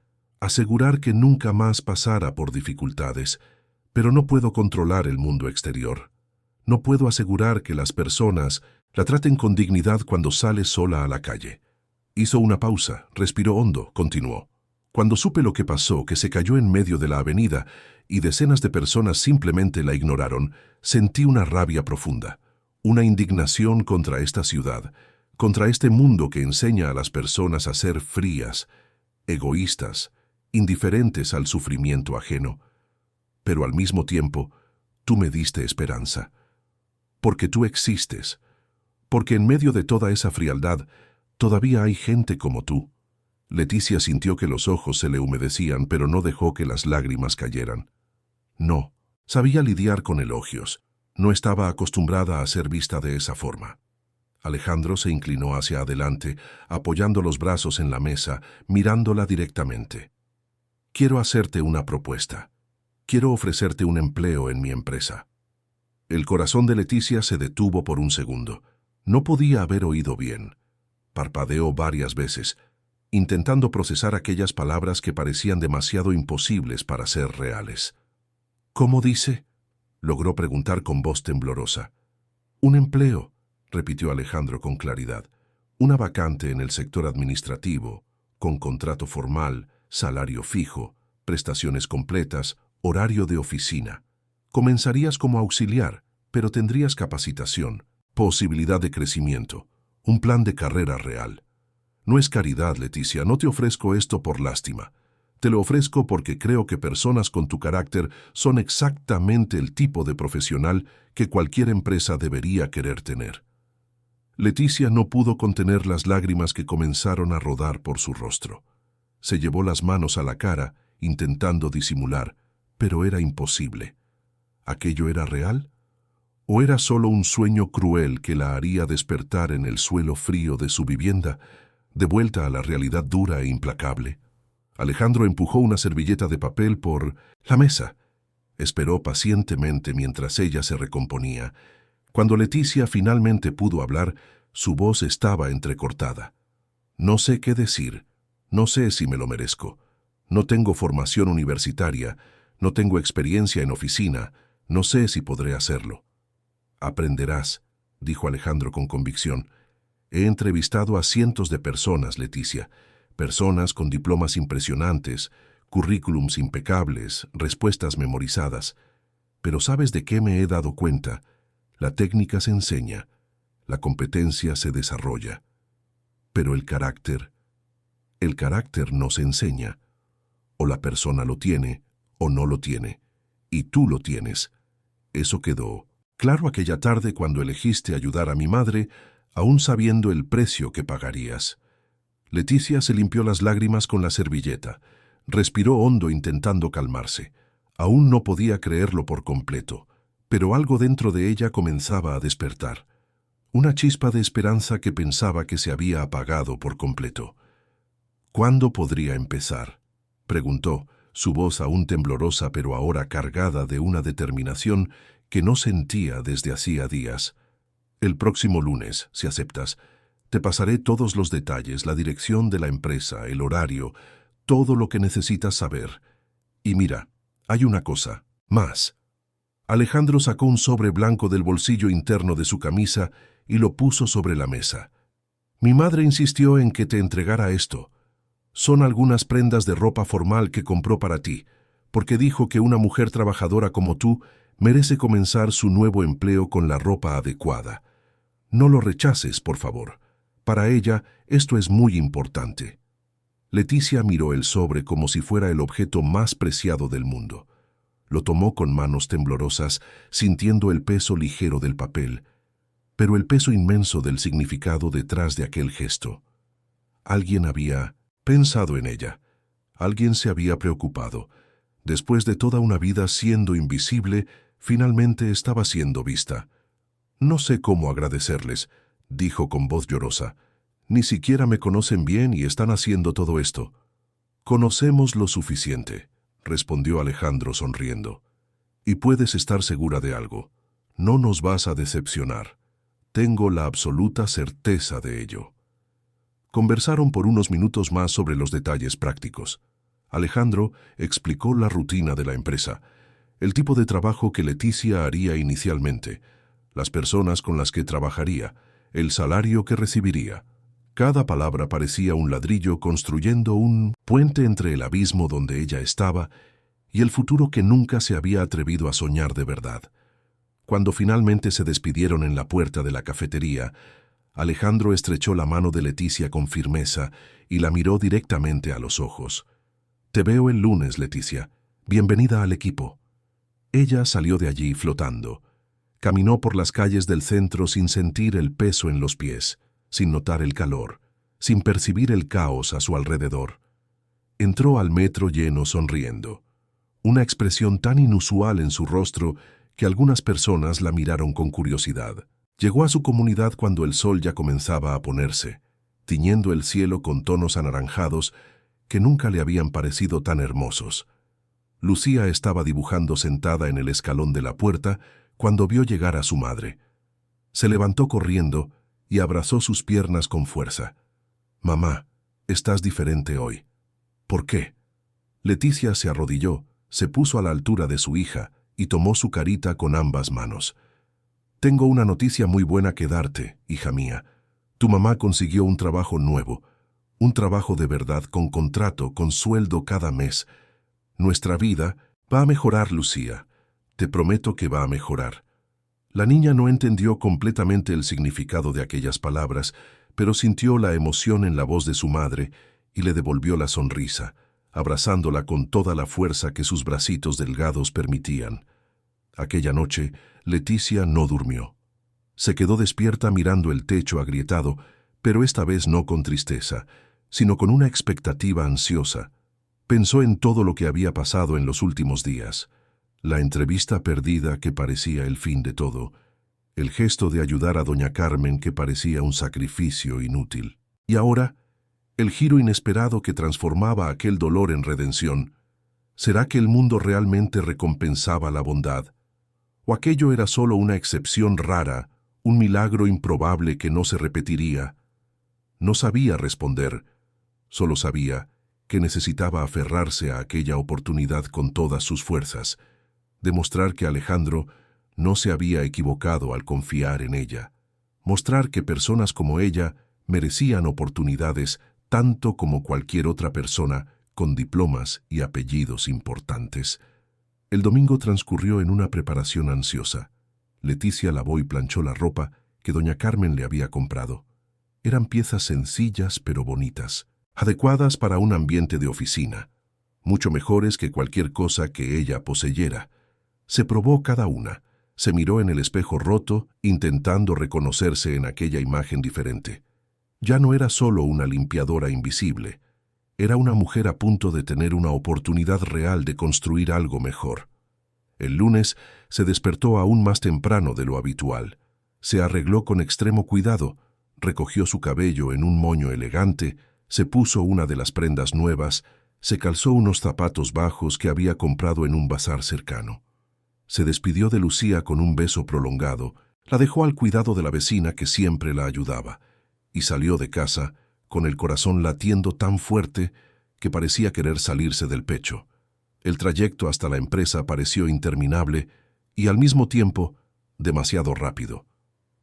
asegurar que nunca más pasara por dificultades, pero no puedo controlar el mundo exterior. No puedo asegurar que las personas la traten con dignidad cuando sale sola a la calle. Hizo una pausa, respiró hondo, continuó. Cuando supe lo que pasó, que se cayó en medio de la avenida y decenas de personas simplemente la ignoraron, sentí una rabia profunda, una indignación contra esta ciudad, contra este mundo que enseña a las personas a ser frías, egoístas, indiferentes al sufrimiento ajeno. Pero al mismo tiempo, tú me diste esperanza. Porque tú existes. Porque en medio de toda esa frialdad, todavía hay gente como tú. Leticia sintió que los ojos se le humedecían, pero no dejó que las lágrimas cayeran. No, sabía lidiar con elogios. No estaba acostumbrada a ser vista de esa forma. Alejandro se inclinó hacia adelante, apoyando los brazos en la mesa, mirándola directamente. Quiero hacerte una propuesta. Quiero ofrecerte un empleo en mi empresa. El corazón de Leticia se detuvo por un segundo. No podía haber oído bien. Parpadeó varias veces, intentando procesar aquellas palabras que parecían demasiado imposibles para ser reales. ¿Cómo dice? Logró preguntar con voz temblorosa. Un empleo, repitió Alejandro con claridad. Una vacante en el sector administrativo, con contrato formal, salario fijo, prestaciones completas, horario de oficina. Comenzarías como auxiliar, pero tendrías capacitación, posibilidad de crecimiento, un plan de carrera real. No es caridad, Leticia, no te ofrezco esto por lástima. Te lo ofrezco porque creo que personas con tu carácter son exactamente el tipo de profesional que cualquier empresa debería querer tener. Leticia no pudo contener las lágrimas que comenzaron a rodar por su rostro. Se llevó las manos a la cara, intentando disimular, pero era imposible. ¿Aquello era real? ¿O era solo un sueño cruel que la haría despertar en el suelo frío de su vivienda, de vuelta a la realidad dura e implacable? Alejandro empujó una servilleta de papel por la mesa. Esperó pacientemente mientras ella se recomponía. Cuando Leticia finalmente pudo hablar, su voz estaba entrecortada. No sé qué decir. No sé si me lo merezco. No tengo formación universitaria. No tengo experiencia en oficina. No sé si podré hacerlo. Aprenderás, dijo Alejandro con convicción. He entrevistado a cientos de personas, Leticia. Personas con diplomas impresionantes, currículums impecables, respuestas memorizadas. Pero ¿sabes de qué me he dado cuenta? La técnica se enseña, la competencia se desarrolla. Pero el carácter no se enseña. O la persona lo tiene, o no lo tiene. Y tú lo tienes. Eso quedó claro aquella tarde cuando elegiste ayudar a mi madre, aún sabiendo el precio que pagarías. Leticia se limpió las lágrimas con la servilleta. Respiró hondo intentando calmarse. Aún no podía creerlo por completo, pero algo dentro de ella comenzaba a despertar. Una chispa de esperanza que pensaba que se había apagado por completo. ¿Cuándo podría empezar?, preguntó, su voz aún temblorosa pero ahora cargada de una determinación que no sentía desde hacía días. El próximo lunes, si aceptas. Te pasaré todos los detalles, la dirección de la empresa, el horario, todo lo que necesitas saber. Y mira, hay una cosa más. Alejandro sacó un sobre blanco del bolsillo interno de su camisa y lo puso sobre la mesa. Mi madre insistió en que te entregara esto. Son algunas prendas de ropa formal que compró para ti, porque dijo que una mujer trabajadora como tú merece comenzar su nuevo empleo con la ropa adecuada. No lo rechaces, por favor. Para ella, esto es muy importante. Leticia miró el sobre como si fuera el objeto más preciado del mundo. Lo tomó con manos temblorosas, sintiendo el peso ligero del papel, pero el peso inmenso del significado detrás de aquel gesto. Alguien había pensado en ella. Alguien se había preocupado. Después de toda una vida siendo invisible, finalmente estaba siendo vista. No sé cómo agradecerles, dijo con voz llorosa. Ni siquiera me conocen bien y están haciendo todo esto. Conocemos lo suficiente, respondió Alejandro sonriendo. Y puedes estar segura de algo. No nos vas a decepcionar. Tengo la absoluta certeza de ello. Conversaron por unos minutos más sobre los detalles prácticos. Alejandro explicó la rutina de la empresa, el tipo de trabajo que Leticia haría inicialmente, las personas con las que trabajaría, el salario que recibiría. Cada palabra parecía un ladrillo construyendo un puente entre el abismo donde ella estaba y el futuro que nunca se había atrevido a soñar de verdad. Cuando finalmente se despidieron en la puerta de la cafetería, Alejandro estrechó la mano de Leticia con firmeza y la miró directamente a los ojos. «Te veo el lunes, Leticia. Bienvenida al equipo». Ella salió de allí flotando. Caminó por las calles del centro sin sentir el peso en los pies, sin notar el calor, sin percibir el caos a su alrededor. Entró al metro lleno sonriendo. Una expresión tan inusual en su rostro que algunas personas la miraron con curiosidad. Llegó a su comunidad cuando el sol ya comenzaba a ponerse, tiñendo el cielo con tonos anaranjados que nunca le habían parecido tan hermosos. Lucía estaba dibujando sentada en el escalón de la puerta cuando vio llegar a su madre. Se levantó corriendo y abrazó sus piernas con fuerza. «Mamá, estás diferente hoy». «¿Por qué?». Leticia se arrodilló, se puso a la altura de su hija y tomó su carita con ambas manos. «Tengo una noticia muy buena que darte, hija mía. Tu mamá consiguió un trabajo nuevo, un trabajo de verdad con contrato, con sueldo cada mes. Nuestra vida va a mejorar, Lucía. Te prometo que va a mejorar». La niña no entendió completamente el significado de aquellas palabras, pero sintió la emoción en la voz de su madre y le devolvió la sonrisa, abrazándola con toda la fuerza que sus bracitos delgados permitían. Aquella noche, Leticia no durmió. Se quedó despierta mirando el techo agrietado, pero esta vez no con tristeza, sino con una expectativa ansiosa. Pensó en todo lo que había pasado en los últimos días. La entrevista perdida que parecía el fin de todo, el gesto de ayudar a doña Carmen que parecía un sacrificio inútil. Y ahora, el giro inesperado que transformaba aquel dolor en redención. ¿Será que el mundo realmente recompensaba la bondad? ¿O aquello era solo una excepción rara, un milagro improbable que no se repetiría? No sabía responder, solo sabía que necesitaba aferrarse a aquella oportunidad con todas sus fuerzas, demostrar que Alejandro no se había equivocado al confiar en ella, mostrar que personas como ella merecían oportunidades tanto como cualquier otra persona con diplomas y apellidos importantes. El domingo transcurrió en una preparación ansiosa. Leticia lavó y planchó la ropa que doña Carmen le había comprado. Eran piezas sencillas pero bonitas, adecuadas para un ambiente de oficina, mucho mejores que cualquier cosa que ella poseyera. Se probó cada una, se miró en el espejo roto, intentando reconocerse en aquella imagen diferente. Ya no era solo una limpiadora invisible, era una mujer a punto de tener una oportunidad real de construir algo mejor. El lunes se despertó aún más temprano de lo habitual. Se arregló con extremo cuidado, recogió su cabello en un moño elegante, se puso una de las prendas nuevas, se calzó unos zapatos bajos que había comprado en un bazar cercano. Se despidió de Lucía con un beso prolongado, la dejó al cuidado de la vecina que siempre la ayudaba, y salió de casa con el corazón latiendo tan fuerte que parecía querer salirse del pecho. El trayecto hasta la empresa pareció interminable y al mismo tiempo demasiado rápido.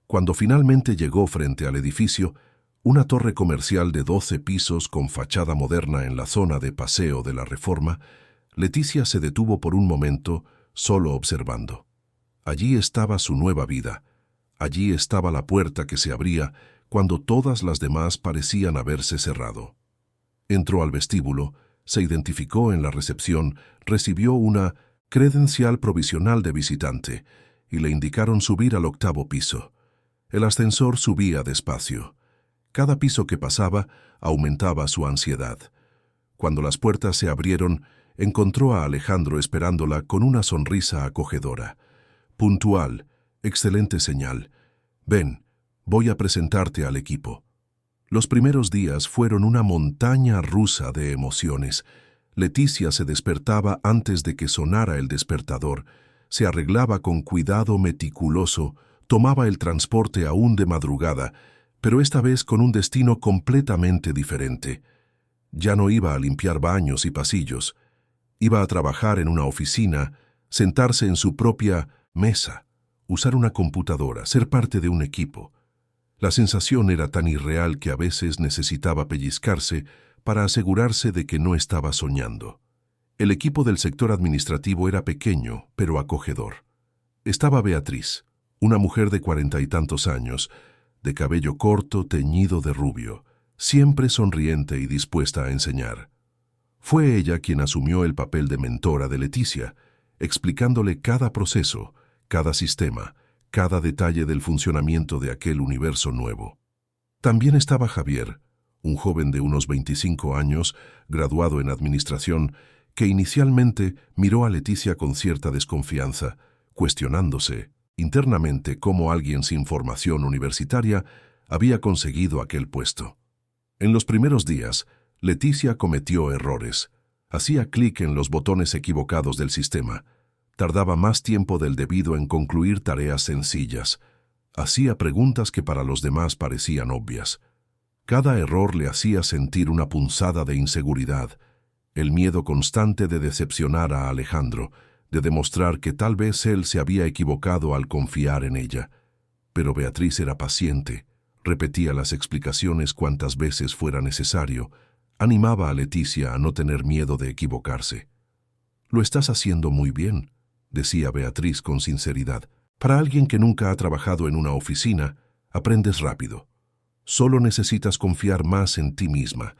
Cuando finalmente llegó frente al edificio, una torre comercial de 12 pisos con fachada moderna en la zona de Paseo de la Reforma, Leticia se detuvo por un momento solo observando. Allí estaba su nueva vida. Allí estaba la puerta que se abría cuando todas las demás parecían haberse cerrado. Entró al vestíbulo, se identificó en la recepción, recibió una credencial provisional de visitante y le indicaron subir al 8º piso. El ascensor subía despacio. Cada piso que pasaba aumentaba su ansiedad. Cuando las puertas se abrieron, encontró a Alejandro esperándola con una sonrisa acogedora. Puntual, excelente señal. Ven, voy a presentarte al equipo. Los primeros días fueron una montaña rusa de emociones. Leticia se despertaba antes de que sonara el despertador, se arreglaba con cuidado meticuloso, tomaba el transporte aún de madrugada, pero esta vez con un destino completamente diferente. Ya no iba a limpiar baños y pasillos, iba a trabajar en una oficina, sentarse en su propia mesa, usar una computadora, ser parte de un equipo. La sensación era tan irreal que a veces necesitaba pellizcarse para asegurarse de que no estaba soñando. El equipo del sector administrativo era pequeño, pero acogedor. Estaba Beatriz, una mujer de 40 y tantos años, de cabello corto teñido de rubio, siempre sonriente y dispuesta a enseñar. Fue ella quien asumió el papel de mentora de Leticia, explicándole cada proceso, cada sistema, cada detalle del funcionamiento de aquel universo nuevo. También estaba Javier, un joven de unos 25 años, graduado en administración, que inicialmente miró a Leticia con cierta desconfianza, cuestionándose internamente cómo alguien sin formación universitaria había conseguido aquel puesto. En los primeros días, Leticia cometió errores, hacía clic en los botones equivocados del sistema, tardaba más tiempo del debido en concluir tareas sencillas, hacía preguntas que para los demás parecían obvias. Cada error le hacía sentir una punzada de inseguridad, el miedo constante de decepcionar a Alejandro, de demostrar que tal vez él se había equivocado al confiar en ella. Pero Beatriz era paciente, repetía las explicaciones cuantas veces fuera necesario, animaba a Leticia a no tener miedo de equivocarse. «Lo estás haciendo muy bien», decía Beatriz con sinceridad. «Para alguien que nunca ha trabajado en una oficina, aprendes rápido. Solo necesitas confiar más en ti misma».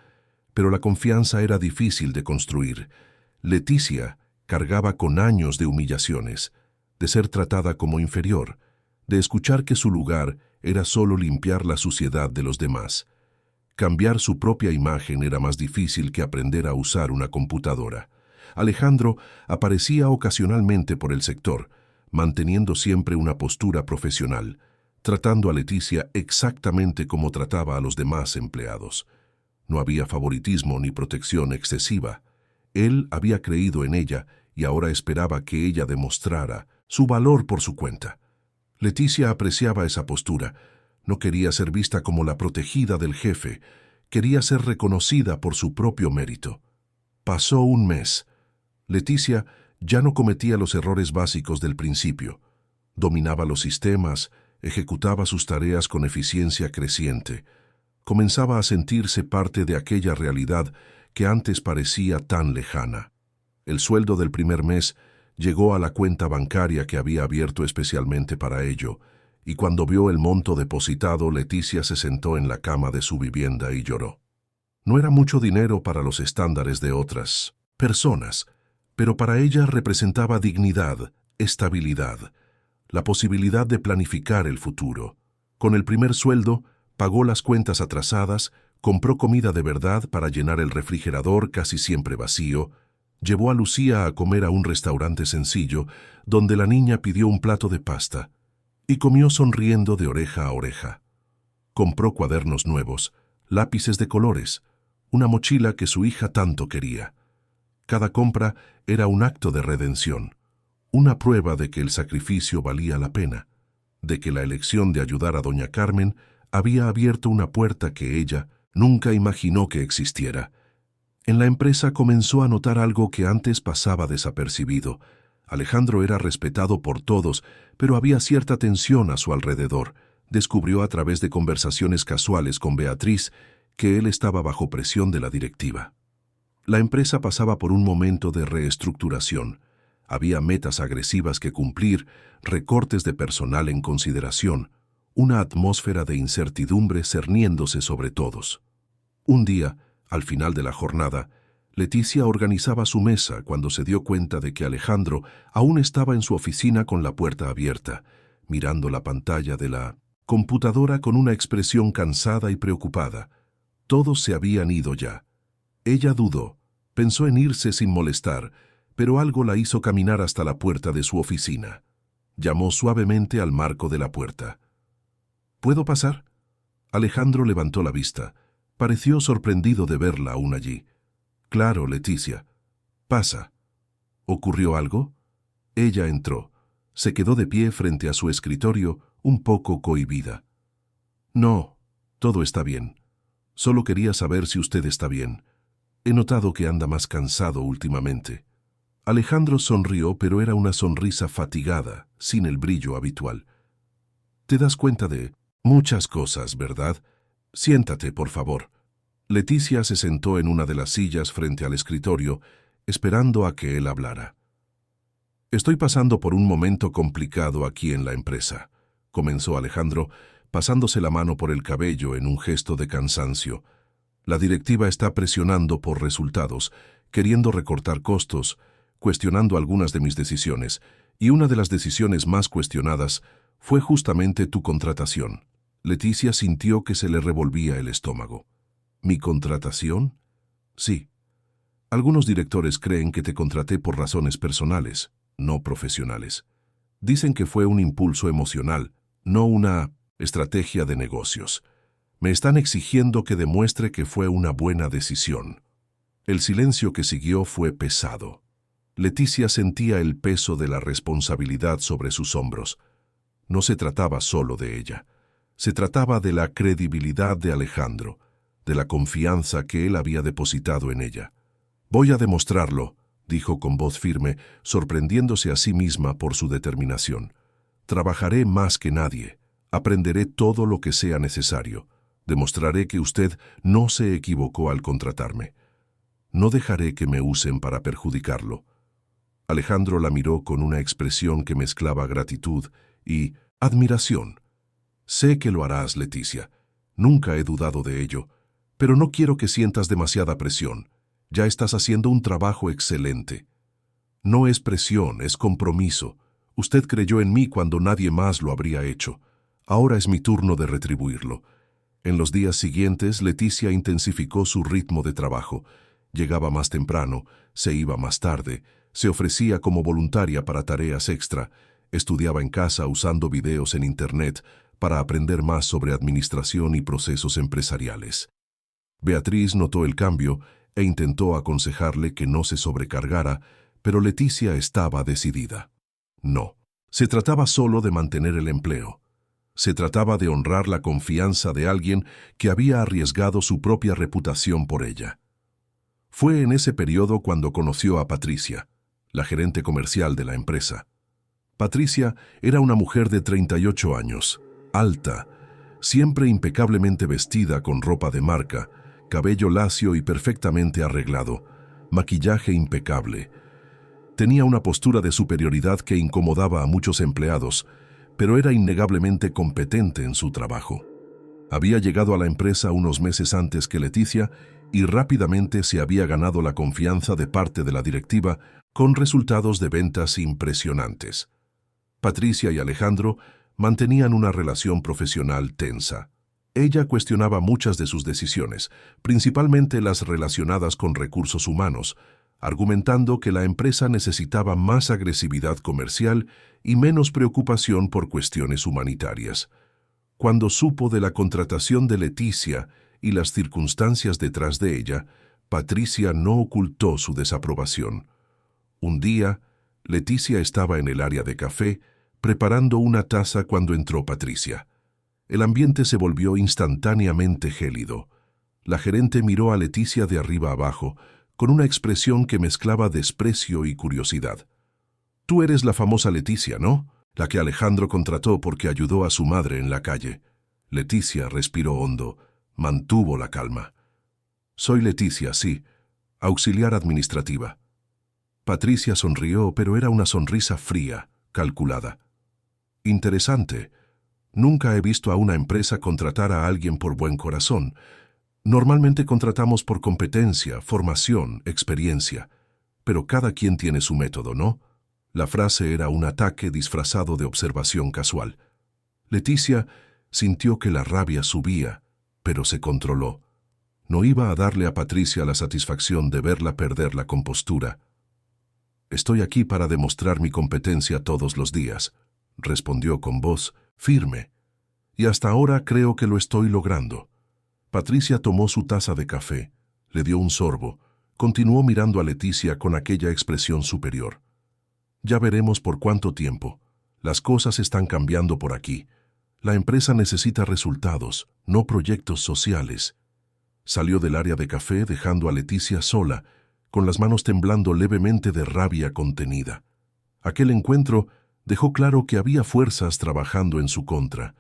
Pero la confianza era difícil de construir. Leticia cargaba con años de humillaciones, de ser tratada como inferior, de escuchar que su lugar era solo limpiar la suciedad de los demás. Cambiar su propia imagen era más difícil que aprender a usar una computadora. Alejandro aparecía ocasionalmente por el sector, manteniendo siempre una postura profesional, tratando a Leticia exactamente como trataba a los demás empleados. No había favoritismo ni protección excesiva. Él había creído en ella y ahora esperaba que ella demostrara su valor por su cuenta. Leticia apreciaba esa postura. No quería ser vista como la protegida del jefe, quería ser reconocida por su propio mérito. Pasó un mes. Leticia ya no cometía los errores básicos del principio. Dominaba los sistemas, ejecutaba sus tareas con eficiencia creciente. Comenzaba a sentirse parte de aquella realidad que antes parecía tan lejana. El sueldo del primer mes llegó a la cuenta bancaria que había abierto especialmente para ello, y cuando vio el monto depositado, Leticia se sentó en la cama de su vivienda y lloró. No era mucho dinero para los estándares de otras personas, pero para ella representaba dignidad, estabilidad, la posibilidad de planificar el futuro. Con el primer sueldo, pagó las cuentas atrasadas, compró comida de verdad para llenar el refrigerador casi siempre vacío, llevó a Lucía a comer a un restaurante sencillo, donde la niña pidió un plato de pasta, y comió sonriendo de oreja a oreja. Compró cuadernos nuevos, lápices de colores, una mochila que su hija tanto quería. Cada compra era un acto de redención, una prueba de que el sacrificio valía la pena, de que la elección de ayudar a doña Carmen había abierto una puerta que ella nunca imaginó que existiera. En la empresa comenzó a notar algo que antes pasaba desapercibido. Alejandro era respetado por todos, pero había cierta tensión a su alrededor. Descubrió a través de conversaciones casuales con Beatriz que él estaba bajo presión de la directiva. La empresa pasaba por un momento de reestructuración. Había metas agresivas que cumplir, recortes de personal en consideración, una atmósfera de incertidumbre cerniéndose sobre todos. Un día, al final de la jornada, Leticia organizaba su mesa cuando se dio cuenta de que Alejandro aún estaba en su oficina con la puerta abierta, mirando la pantalla de la computadora con una expresión cansada y preocupada. Todos se habían ido ya. Ella dudó, pensó en irse sin molestar, pero algo la hizo caminar hasta la puerta de su oficina. Llamó suavemente al marco de la puerta. ¿Puedo pasar? Alejandro levantó la vista. Pareció sorprendido de verla aún allí. Claro, Leticia. Pasa. ¿Ocurrió algo? Ella entró. Se quedó de pie frente a su escritorio, un poco cohibida. No, todo está bien. Solo quería saber si usted está bien. He notado que anda más cansado últimamente. Alejandro sonrió, pero era una sonrisa fatigada, sin el brillo habitual. Te das cuenta de muchas cosas, ¿verdad? Siéntate, por favor. Leticia se sentó en una de las sillas frente al escritorio, esperando a que él hablara. Estoy pasando por un momento complicado aquí en la empresa, comenzó Alejandro, pasándose la mano por el cabello en un gesto de cansancio. La directiva está presionando por resultados, queriendo recortar costos, cuestionando algunas de mis decisiones, y una de las decisiones más cuestionadas fue justamente tu contratación. Leticia sintió que se le revolvía el estómago. ¿Mi contratación? Sí. Algunos directores creen que te contraté por razones personales, no profesionales. Dicen que fue un impulso emocional, no una estrategia de negocios. Me están exigiendo que demuestre que fue una buena decisión. El silencio que siguió fue pesado. Leticia sentía el peso de la responsabilidad sobre sus hombros. No se trataba solo de ella. Se trataba de la credibilidad de Alejandro, de la confianza que él había depositado en ella. Voy a demostrarlo, dijo con voz firme, sorprendiéndose a sí misma por su determinación. Trabajaré más que nadie. Aprenderé todo lo que sea necesario. Demostraré que usted no se equivocó al contratarme. No dejaré que me usen para perjudicarlo. Alejandro la miró con una expresión que mezclaba gratitud y admiración. Sé que lo harás, Leticia. Nunca he dudado de ello, pero no quiero que sientas demasiada presión. Ya estás haciendo un trabajo excelente. No es presión, es compromiso. Usted creyó en mí cuando nadie más lo habría hecho. Ahora es mi turno de retribuirlo. En los días siguientes, Leticia intensificó su ritmo de trabajo. Llegaba más temprano, se iba más tarde, se ofrecía como voluntaria para tareas extra. Estudiaba en casa usando videos en Internet para aprender más sobre administración y procesos empresariales. Beatriz notó el cambio e intentó aconsejarle que no se sobrecargara, pero Leticia estaba decidida. No, se trataba solo de mantener el empleo. Se trataba de honrar la confianza de alguien que había arriesgado su propia reputación por ella. Fue en ese periodo cuando conoció a Patricia, la gerente comercial de la empresa. Patricia era una mujer de 38 años, alta, siempre impecablemente vestida con ropa de marca, cabello lacio y perfectamente arreglado, maquillaje impecable. Tenía una postura de superioridad que incomodaba a muchos empleados, pero era innegablemente competente en su trabajo. Había llegado a la empresa unos meses antes que Leticia y rápidamente se había ganado la confianza de parte de la directiva con resultados de ventas impresionantes. Patricia y Alejandro mantenían una relación profesional tensa. Ella cuestionaba muchas de sus decisiones, principalmente las relacionadas con recursos humanos, argumentando que la empresa necesitaba más agresividad comercial y menos preocupación por cuestiones humanitarias. Cuando supo de la contratación de Leticia y las circunstancias detrás de ella, Patricia no ocultó su desaprobación. Un día, Leticia estaba en el área de café, preparando una taza cuando entró Patricia. El ambiente se volvió instantáneamente gélido. La gerente miró a Leticia de arriba abajo, con una expresión que mezclaba desprecio y curiosidad. «Tú eres la famosa Leticia, ¿no? La que Alejandro contrató porque ayudó a su madre en la calle». Leticia respiró hondo, mantuvo la calma. «Soy Leticia, sí, auxiliar administrativa». Patricia sonrió, pero era una sonrisa fría, calculada. «Interesante. Nunca he visto a una empresa contratar a alguien por buen corazón. Normalmente contratamos por competencia, formación, experiencia. Pero cada quien tiene su método, ¿no?». La frase era un ataque disfrazado de observación casual. Leticia sintió que la rabia subía, pero se controló. No iba a darle a Patricia la satisfacción de verla perder la compostura. «Estoy aquí para demostrar mi competencia todos los días», respondió con voz firme. «Y hasta ahora creo que lo estoy logrando». Patricia tomó su taza de café, le dio un sorbo, continuó mirando a Leticia con aquella expresión superior. «Ya veremos por cuánto tiempo. Las cosas están cambiando por aquí. La empresa necesita resultados, no proyectos sociales». Salió del área de café dejando a Leticia sola, con las manos temblando levemente de rabia contenida. Aquel encuentro dejó claro que había fuerzas trabajando en su contra,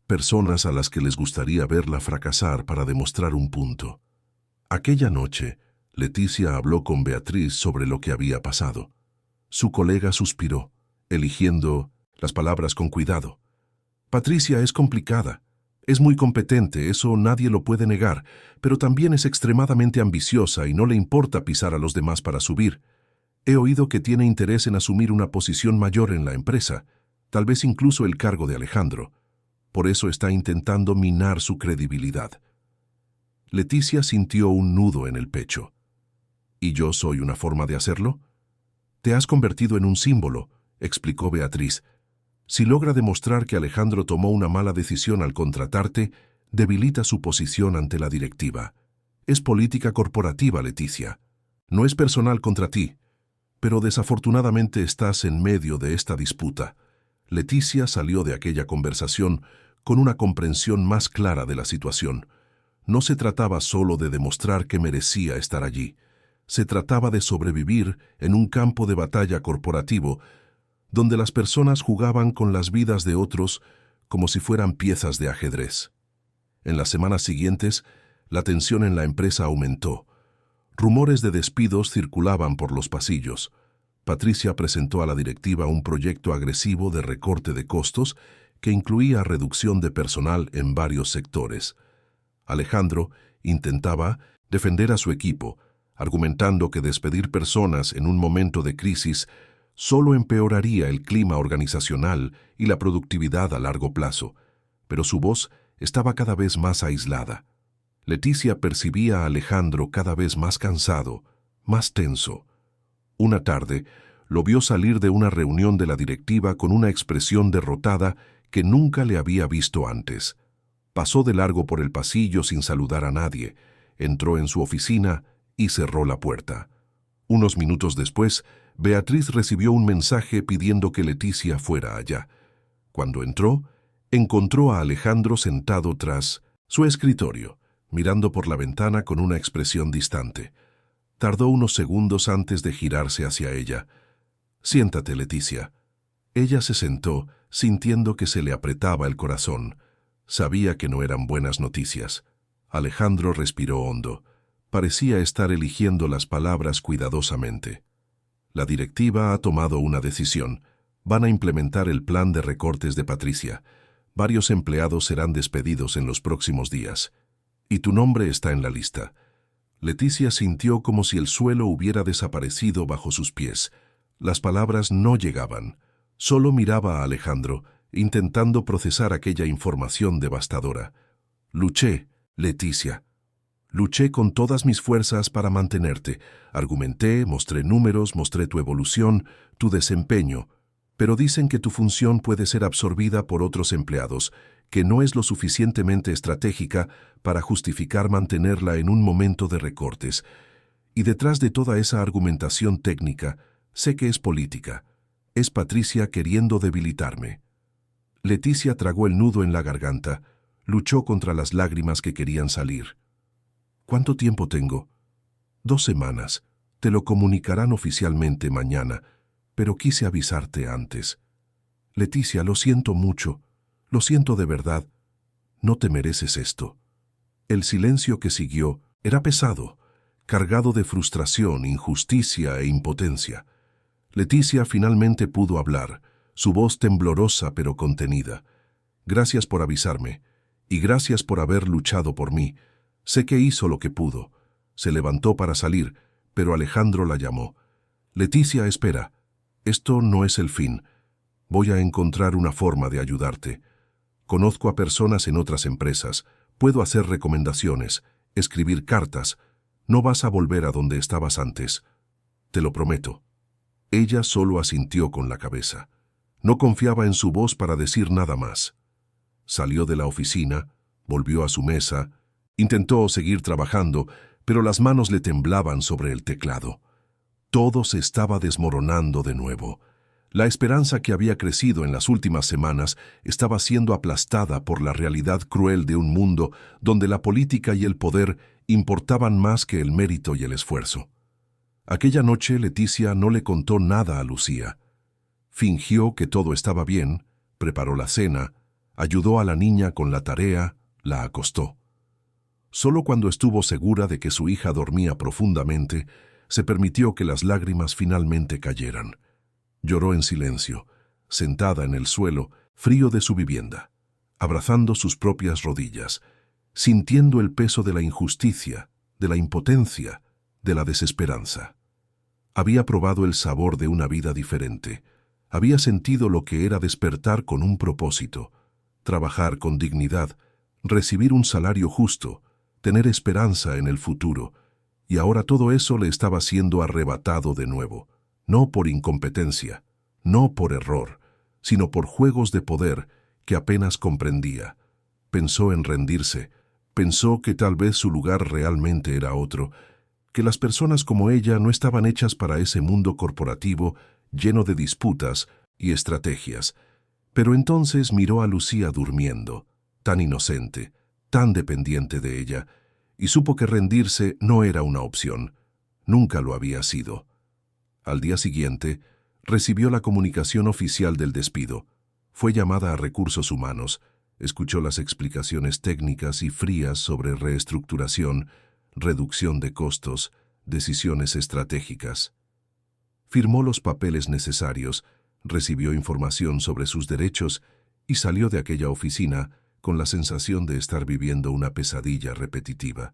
personas a las que les gustaría verla fracasar para demostrar un punto. Aquella noche, Leticia habló con Beatriz sobre lo que había pasado. Su colega suspiró, eligiendo las palabras con cuidado. «Patricia es complicada. Es muy competente, eso nadie lo puede negar, pero también es extremadamente ambiciosa y no le importa pisar a los demás para subir. He oído que tiene interés en asumir una posición mayor en la empresa, tal vez incluso el cargo de Alejandro. Por eso está intentando minar su credibilidad». Leticia sintió un nudo en el pecho. «¿Y yo soy una forma de hacerlo?». «Te has convertido en un símbolo», explicó Beatriz. «Si logra demostrar que Alejandro tomó una mala decisión al contratarte, debilita su posición ante la directiva. Es política corporativa, Leticia. No es personal contra ti. Pero desafortunadamente estás en medio de esta disputa». Leticia salió de aquella conversación con una comprensión más clara de la situación. No se trataba solo de demostrar que merecía estar allí. Se trataba de sobrevivir en un campo de batalla corporativo donde las personas jugaban con las vidas de otros como si fueran piezas de ajedrez. En las semanas siguientes, la tensión en la empresa aumentó. Rumores de despidos circulaban por los pasillos. Patricia presentó a la directiva un proyecto agresivo de recorte de costos que incluía reducción de personal en varios sectores. Alejandro intentaba defender a su equipo, argumentando que despedir personas en un momento de crisis solo empeoraría el clima organizacional y la productividad a largo plazo, pero su voz estaba cada vez más aislada. Leticia percibía a Alejandro cada vez más cansado, más tenso. Una tarde, lo vio salir de una reunión de la directiva con una expresión derrotada que nunca le había visto antes. Pasó de largo por el pasillo sin saludar a nadie, entró en su oficina y cerró la puerta. Unos minutos después, Beatriz recibió un mensaje pidiendo que Leticia fuera allá. Cuando entró, encontró a Alejandro sentado tras su escritorio, mirando por la ventana con una expresión distante. Tardó unos segundos antes de girarse hacia ella. «Siéntate, Leticia». Ella se sentó, sintiendo que se le apretaba el corazón. Sabía que no eran buenas noticias. Alejandro respiró hondo. Parecía estar eligiendo las palabras cuidadosamente. La directiva ha tomado una decisión. Van a implementar el plan de recortes de Patricia. Varios empleados serán despedidos en los próximos días. Y tu nombre está en la lista. Leticia sintió como si el suelo hubiera desaparecido bajo sus pies. Las palabras no llegaban. Solo miraba a Alejandro, intentando procesar aquella información devastadora. Luché, Leticia. Luché con todas mis fuerzas para mantenerte. Argumenté, mostré números, mostré tu evolución, tu desempeño. Pero dicen que tu función puede ser absorbida por otros empleados, que no es lo suficientemente estratégica para justificar mantenerla en un momento de recortes. Y detrás de toda esa argumentación técnica, sé que es política. Es Patricia queriendo debilitarme. Leticia tragó el nudo en la garganta, luchó contra las lágrimas que querían salir. ¿Cuánto tiempo tengo? 2 semanas. Te lo comunicarán oficialmente mañana, pero quise avisarte antes. Leticia, lo siento mucho. Lo siento de verdad. No te mereces esto. El silencio que siguió era pesado, cargado de frustración, injusticia e impotencia. Leticia finalmente pudo hablar, su voz temblorosa pero contenida. Gracias por avisarme, y gracias por haber luchado por mí. Sé que hizo lo que pudo. Se levantó para salir, pero Alejandro la llamó. Leticia, espera. Esto no es el fin. Voy a encontrar una forma de ayudarte. Conozco a personas en otras empresas. Puedo hacer recomendaciones, escribir cartas. No vas a volver a donde estabas antes. Te lo prometo. Ella solo asintió con la cabeza. No confiaba en su voz para decir nada más. Salió de la oficina, volvió a su mesa, intentó seguir trabajando, pero las manos le temblaban sobre el teclado. Todo se estaba desmoronando de nuevo. La esperanza que había crecido en las últimas semanas estaba siendo aplastada por la realidad cruel de un mundo donde la política y el poder importaban más que el mérito y el esfuerzo. Aquella noche Leticia no le contó nada a Lucía. Fingió que todo estaba bien, preparó la cena, ayudó a la niña con la tarea, la acostó. Solo cuando estuvo segura de que su hija dormía profundamente, se permitió que las lágrimas finalmente cayeran. Lloró en silencio, sentada en el suelo, frío de su vivienda, abrazando sus propias rodillas, sintiendo el peso de la injusticia, de la impotencia, de la desesperanza. Había probado el sabor de una vida diferente. Había sentido lo que era despertar con un propósito, trabajar con dignidad, recibir un salario justo, tener esperanza en el futuro, y ahora todo eso le estaba siendo arrebatado de nuevo, no por incompetencia, no por error, sino por juegos de poder que apenas comprendía. Pensó en rendirse, pensó que tal vez su lugar realmente era otro, que las personas como ella no estaban hechas para ese mundo corporativo lleno de disputas y estrategias. Pero entonces miró a Lucía durmiendo, tan inocente, tan dependiente de ella, y supo que rendirse no era una opción. Nunca lo había sido. Al día siguiente, recibió la comunicación oficial del despido. Fue llamada a Recursos Humanos, escuchó las explicaciones técnicas y frías sobre reestructuración, reducción de costos, decisiones estratégicas. Firmó los papeles necesarios, recibió información sobre sus derechos y salió de aquella oficina con la sensación de estar viviendo una pesadilla repetitiva.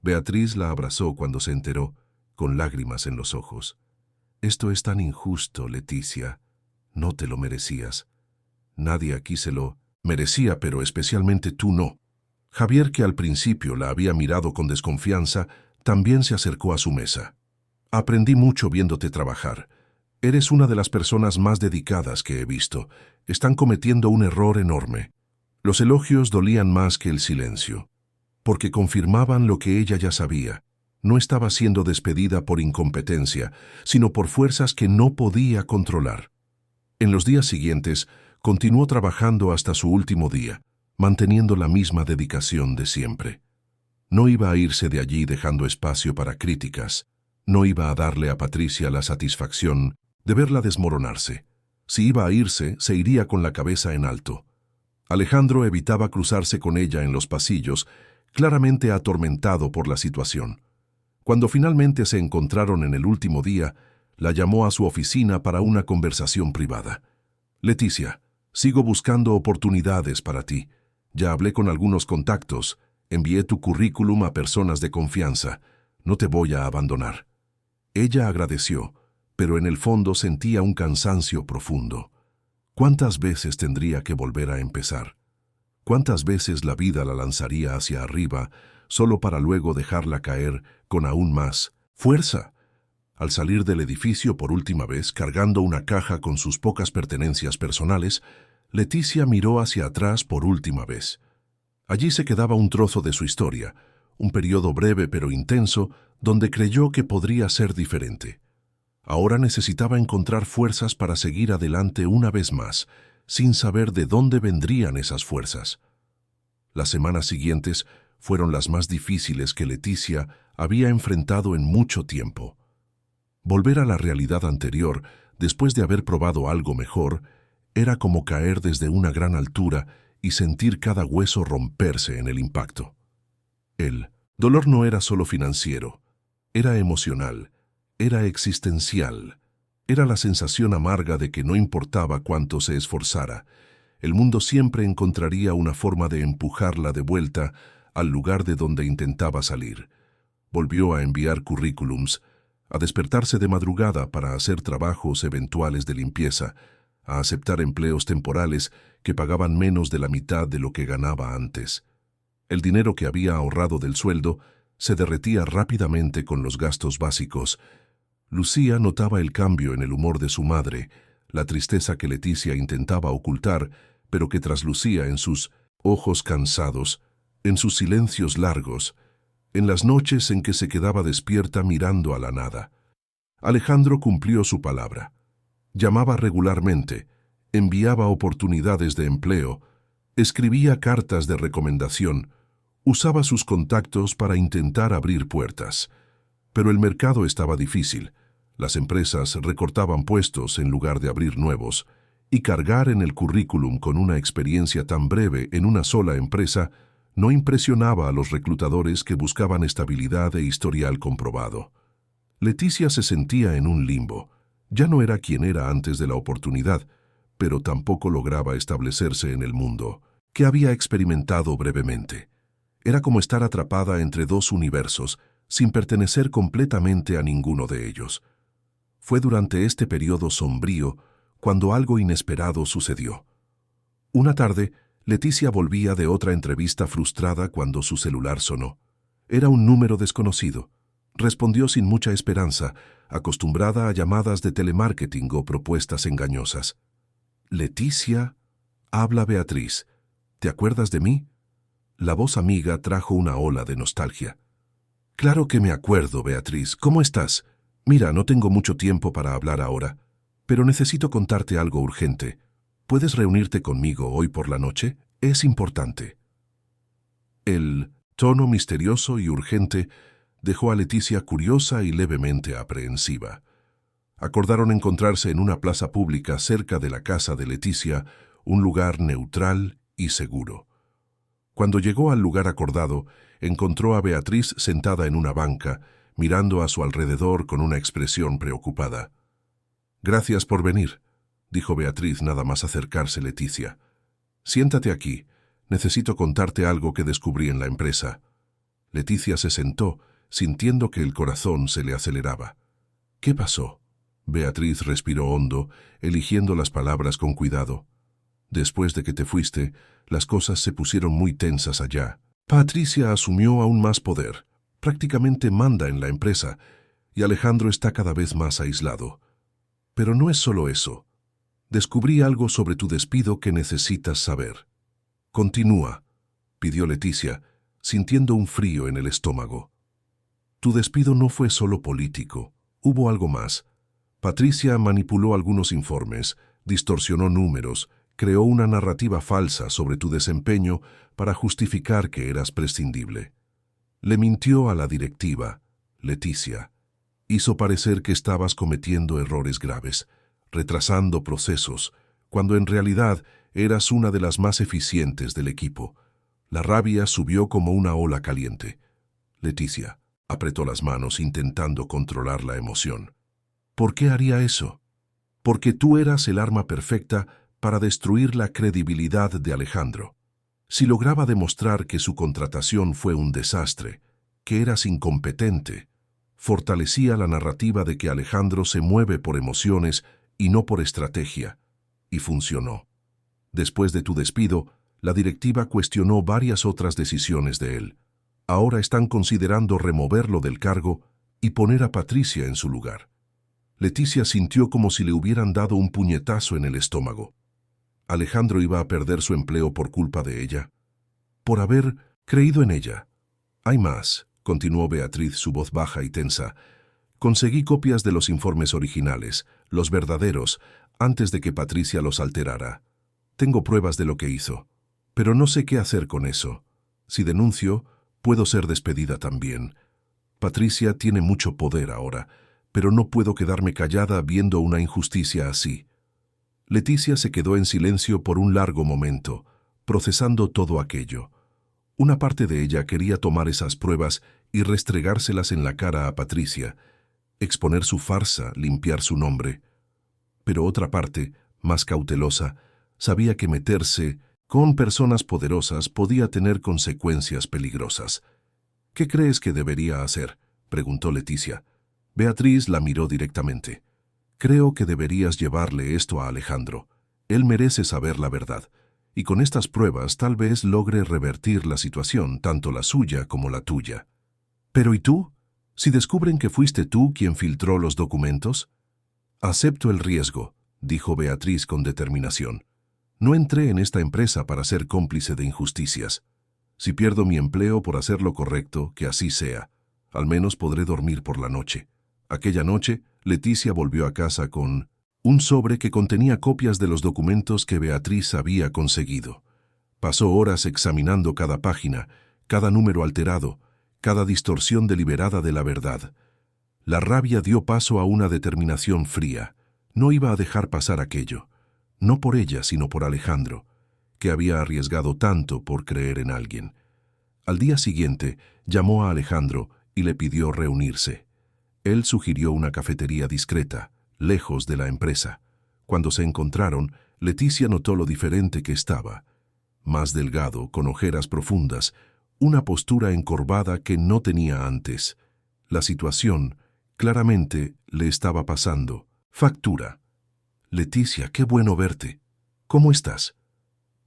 Beatriz la abrazó cuando se enteró, con lágrimas en los ojos. «Esto es tan injusto, Leticia. No te lo merecías. Nadie aquí se lo merecía, pero especialmente tú no». Javier, que al principio la había mirado con desconfianza, también se acercó a su mesa. «Aprendí mucho viéndote trabajar. Eres una de las personas más dedicadas que he visto. Están cometiendo un error enorme. Los elogios dolían más que el silencio, porque confirmaban lo que ella ya sabía. No estaba siendo despedida por incompetencia, sino por fuerzas que no podía controlar. En los días siguientes, continuó trabajando hasta su último día, manteniendo la misma dedicación de siempre. No iba a irse de allí dejando espacio para críticas. No iba a darle a Patricia la satisfacción de verla desmoronarse. Si iba a irse, se iría con la cabeza en alto. Alejandro evitaba cruzarse con ella en los pasillos, claramente atormentado por la situación. Cuando finalmente se encontraron en el último día, la llamó a su oficina para una conversación privada. Leticia, sigo buscando oportunidades para ti. Ya hablé con algunos contactos, envié tu currículum a personas de confianza. No te voy a abandonar. Ella agradeció, pero en el fondo sentía un cansancio profundo. ¿Cuántas veces tendría que volver a empezar? ¿Cuántas veces la vida la lanzaría hacia arriba, solo para luego dejarla caer con aún más fuerza? Al salir del edificio por última vez, cargando una caja con sus pocas pertenencias personales, Leticia miró hacia atrás por última vez. Allí se quedaba un trozo de su historia, un periodo breve pero intenso, donde creyó que podría ser diferente. Ahora necesitaba encontrar fuerzas para seguir adelante una vez más, sin saber de dónde vendrían esas fuerzas. Las semanas siguientes fueron las más difíciles que Leticia había enfrentado en mucho tiempo. Volver a la realidad anterior, después de haber probado algo mejor, era como caer desde una gran altura y sentir cada hueso romperse en el impacto. El dolor no era solo financiero, era emocional, era existencial. Era la sensación amarga de que no importaba cuánto se esforzara, el mundo siempre encontraría una forma de empujarla de vuelta al lugar de donde intentaba salir. Volvió a enviar currículums, a despertarse de madrugada para hacer trabajos eventuales de limpieza, a aceptar empleos temporales que pagaban menos de la mitad de lo que ganaba antes. El dinero que había ahorrado del sueldo se derretía rápidamente con los gastos básicos. Lucía notaba el cambio en el humor de su madre, la tristeza que Leticia intentaba ocultar, pero que traslucía en sus ojos cansados, en sus silencios largos, en las noches en que se quedaba despierta mirando a la nada. Alejandro cumplió su palabra. Llamaba regularmente, enviaba oportunidades de empleo, escribía cartas de recomendación, usaba sus contactos para intentar abrir puertas. Pero el mercado estaba difícil. Las empresas recortaban puestos en lugar de abrir nuevos, y cargar en el currículum con una experiencia tan breve en una sola empresa no impresionaba a los reclutadores que buscaban estabilidad e historial comprobado. Leticia se sentía en un limbo. Ya no era quien era antes de la oportunidad, pero tampoco lograba establecerse en el mundo, que había experimentado brevemente. Era como estar atrapada entre dos universos, sin pertenecer completamente a ninguno de ellos. Fue durante este periodo sombrío cuando algo inesperado sucedió. Una tarde, Leticia volvía de otra entrevista frustrada cuando su celular sonó. Era un número desconocido. Respondió sin mucha esperanza, acostumbrada a llamadas de telemarketing o propuestas engañosas. «Leticia, habla Beatriz. ¿Te acuerdas de mí?» La voz amiga trajo una ola de nostalgia. «Claro que me acuerdo, Beatriz. ¿Cómo estás? Mira, no tengo mucho tiempo para hablar ahora, pero necesito contarte algo urgente. ¿Puedes reunirte conmigo hoy por la noche? Es importante». El tono misterioso y urgente dejó a Leticia curiosa y levemente aprehensiva. Acordaron encontrarse en una plaza pública cerca de la casa de Leticia, un lugar neutral y seguro. Cuando llegó al lugar acordado, encontró a Beatriz sentada en una banca, mirando a su alrededor con una expresión preocupada. «Gracias por venir», dijo Beatriz nada más acercarse Leticia. «Siéntate aquí. Necesito contarte algo que descubrí en la empresa». Leticia se sentó, sintiendo que el corazón se le aceleraba. «¿Qué pasó?» Beatriz respiró hondo, eligiendo las palabras con cuidado. «Después de que te fuiste, las cosas se pusieron muy tensas allá. Patricia asumió aún más poder, prácticamente manda en la empresa, y Alejandro está cada vez más aislado. Pero no es solo eso. Descubrí algo sobre tu despido que necesitas saber. Continúa, pidió Leticia, sintiendo un frío en el estómago. Tu despido no fue solo político, hubo algo más. Patricia manipuló algunos informes, distorsionó números, creó una narrativa falsa sobre tu desempeño para justificar que eras prescindible. Le mintió a la directiva, Leticia. Hizo parecer que estabas cometiendo errores graves, retrasando procesos, cuando en realidad eras una de las más eficientes del equipo. La rabia subió como una ola caliente. Leticia apretó las manos intentando controlar la emoción. ¿Por qué haría eso? Porque tú eras el arma perfecta para destruir la credibilidad de Alejandro. Si lograba demostrar que su contratación fue un desastre, que eras incompetente, fortalecía la narrativa de que Alejandro se mueve por emociones y no por estrategia, y funcionó. Después de tu despido, la directiva cuestionó varias otras decisiones de él. Ahora están considerando removerlo del cargo y poner a Patricia en su lugar. Leticia sintió como si le hubieran dado un puñetazo en el estómago. Alejandro iba a perder su empleo por culpa de ella, por haber creído en ella. Hay más, continuó Beatriz, su voz baja y tensa. Conseguí copias de los informes originales, los verdaderos, antes de que Patricia los alterara. Tengo pruebas de lo que hizo, pero no sé qué hacer con eso. Si denuncio, puedo ser despedida también. Patricia tiene mucho poder ahora, pero no puedo quedarme callada viendo una injusticia así. Leticia se quedó en silencio por un largo momento, procesando todo aquello. Una parte de ella quería tomar esas pruebas y restregárselas en la cara a Patricia, exponer su farsa, limpiar su nombre. Pero otra parte, más cautelosa, sabía que meterse con personas poderosas podía tener consecuencias peligrosas. ¿Qué crees que debería hacer?, preguntó Leticia. Beatriz la miró directamente. Creo que deberías llevarle esto a Alejandro. Él merece saber la verdad. Y con estas pruebas tal vez logre revertir la situación, tanto la suya como la tuya. ¿Pero y tú? ¿Si descubren que fuiste tú quien filtró los documentos? Acepto el riesgo, dijo Beatriz con determinación. No entré en esta empresa para ser cómplice de injusticias. Si pierdo mi empleo por hacer lo correcto, que así sea. Al menos podré dormir por la noche. Aquella noche, Leticia volvió a casa con un sobre que contenía copias de los documentos que Beatriz había conseguido. Pasó horas examinando cada página, cada número alterado, cada distorsión deliberada de la verdad. La rabia dio paso a una determinación fría. No iba a dejar pasar aquello. No por ella, sino por Alejandro, que había arriesgado tanto por creer en alguien. Al día siguiente, llamó a Alejandro y le pidió reunirse. Él sugirió una cafetería discreta, lejos de la empresa. Cuando se encontraron, Leticia notó lo diferente que estaba. Más delgado, con ojeras profundas, una postura encorvada que no tenía antes. La situación, claramente, le estaba pasando factura. Leticia, qué bueno verte. ¿Cómo estás?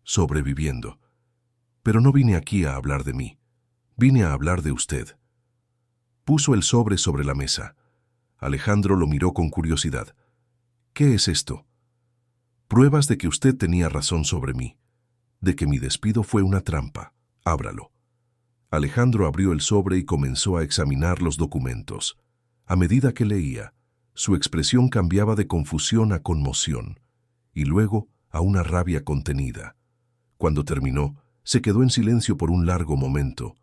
Sobreviviendo. Pero no vine aquí a hablar de mí. Vine a hablar de usted. Puso el sobre la mesa. Alejandro lo miró con curiosidad. ¿Qué es esto? Pruebas de que usted tenía razón sobre mí, de que mi despido fue una trampa. Ábralo. Alejandro abrió el sobre y comenzó a examinar los documentos. A medida que leía, su expresión cambiaba de confusión a conmoción, y luego a una rabia contenida. Cuando terminó, se quedó en silencio por un largo momento,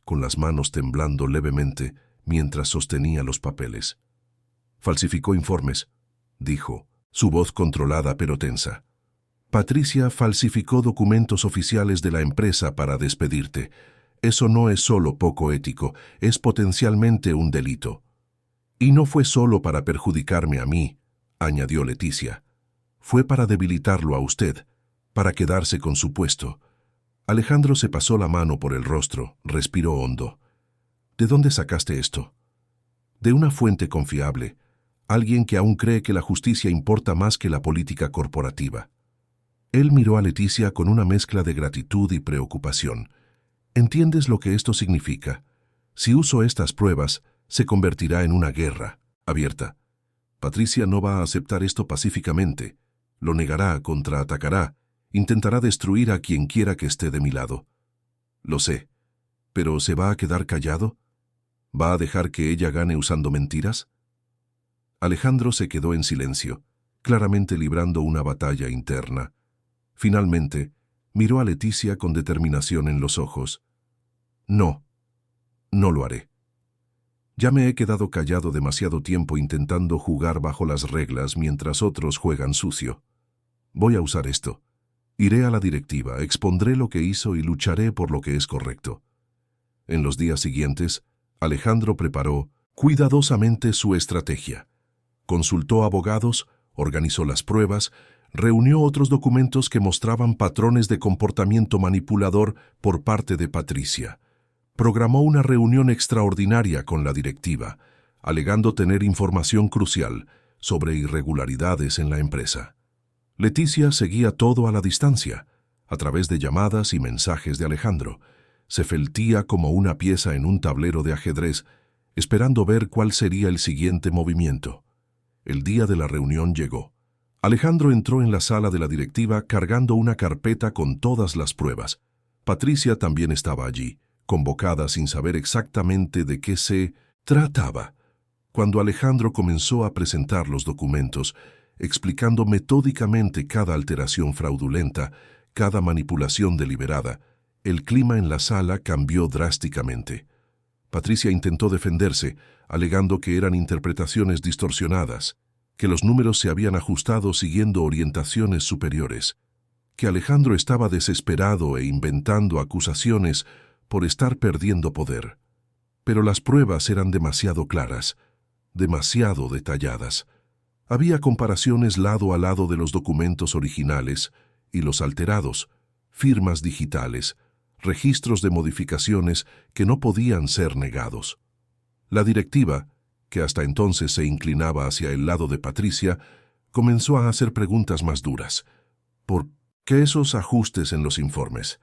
con las manos temblando levemente mientras sostenía los papeles. Falsificó informes, dijo, su voz controlada pero tensa. Patricia falsificó documentos oficiales de la empresa para despedirte. Eso no es solo poco ético, es potencialmente un delito. Y no fue solo para perjudicarme a mí, añadió Leticia. Fue para debilitarlo a usted, para quedarse con su puesto. Alejandro se pasó la mano por el rostro, respiró hondo. ¿De dónde sacaste esto? De una fuente confiable, alguien que aún cree que la justicia importa más que la política corporativa. Él miró a Leticia con una mezcla de gratitud y preocupación. ¿Entiendes lo que esto significa? Si uso estas pruebas, se convertirá en una guerra abierta. Patricia no va a aceptar esto pacíficamente. Lo negará, contraatacará, intentará destruir a quien quiera que esté de mi lado. Lo sé, pero ¿se va a quedar callado? ¿Va a dejar que ella gane usando mentiras? Alejandro se quedó en silencio, claramente librando una batalla interna. Finalmente, miró a Leticia con determinación en los ojos. No, no lo haré. Ya me he quedado callado demasiado tiempo intentando jugar bajo las reglas mientras otros juegan sucio. Voy a usar esto. Iré a la directiva, expondré lo que hizo y lucharé por lo que es correcto. En los días siguientes, Alejandro preparó cuidadosamente su estrategia. Consultó abogados, organizó las pruebas, reunió otros documentos que mostraban patrones de comportamiento manipulador por parte de Patricia. Programó una reunión extraordinaria con la directiva, alegando tener información crucial sobre irregularidades en la empresa. Leticia seguía todo a la distancia, a través de llamadas y mensajes de Alejandro. Se feltía como una pieza en un tablero de ajedrez, esperando ver cuál sería el siguiente movimiento. El día de la reunión llegó. Alejandro entró en la sala de la directiva cargando una carpeta con todas las pruebas. Patricia también estaba allí, convocada sin saber exactamente de qué se trataba. Cuando Alejandro comenzó a presentar los documentos, explicando metódicamente cada alteración fraudulenta, cada manipulación deliberada, el clima en la sala cambió drásticamente. Patricia intentó defenderse, alegando que eran interpretaciones distorsionadas, que los números se habían ajustado siguiendo orientaciones superiores, que Alejandro estaba desesperado e inventando acusaciones por estar perdiendo poder. Pero las pruebas eran demasiado claras, demasiado detalladas. Había comparaciones lado a lado de los documentos originales y los alterados, firmas digitales, registros de modificaciones que no podían ser negados. La directiva, que hasta entonces se inclinaba hacia el lado de Patricia, comenzó a hacer preguntas más duras. ¿Por qué esos ajustes en los informes?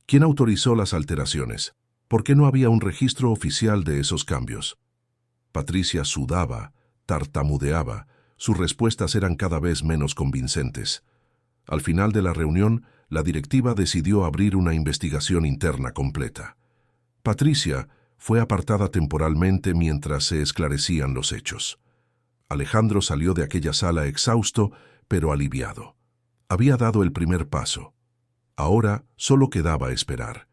¿Quién autorizó las alteraciones? ¿Por qué no había un registro oficial de esos cambios? Patricia sudaba, tartamudeaba, sus respuestas eran cada vez menos convincentes. Al final de la reunión, la directiva decidió abrir una investigación interna completa. Patricia fue apartada temporalmente mientras se esclarecían los hechos. Alejandro salió de aquella sala exhausto, pero aliviado. Había dado el primer paso. Ahora solo quedaba esperar.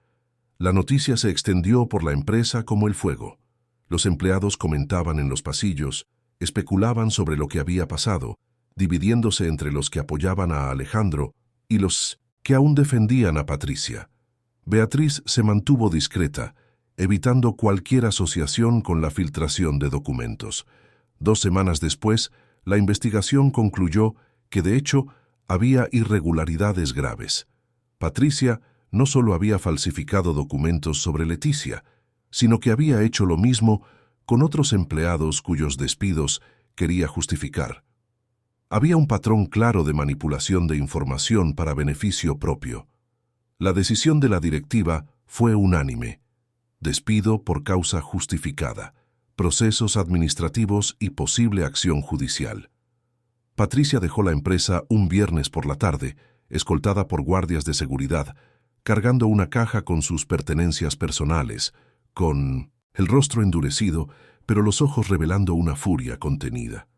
La noticia se extendió por la empresa como el fuego. Los empleados comentaban en los pasillos, especulaban sobre lo que había pasado, dividiéndose entre los que apoyaban a Alejandro y los que aún defendían a Patricia. Beatriz se mantuvo discreta, evitando cualquier asociación con la filtración de documentos. 2 semanas después, la investigación concluyó que de hecho había irregularidades graves. Patricia no solo había falsificado documentos sobre Leticia, sino que había hecho lo mismo con otros empleados cuyos despidos quería justificar. Había un patrón claro de manipulación de información para beneficio propio. La decisión de la directiva fue unánime: despido por causa justificada, procesos administrativos y posible acción judicial. Patricia dejó la empresa un viernes por la tarde, escoltada por guardias de seguridad, cargando una caja con sus pertenencias personales, con el rostro endurecido, pero los ojos revelando una furia contenida.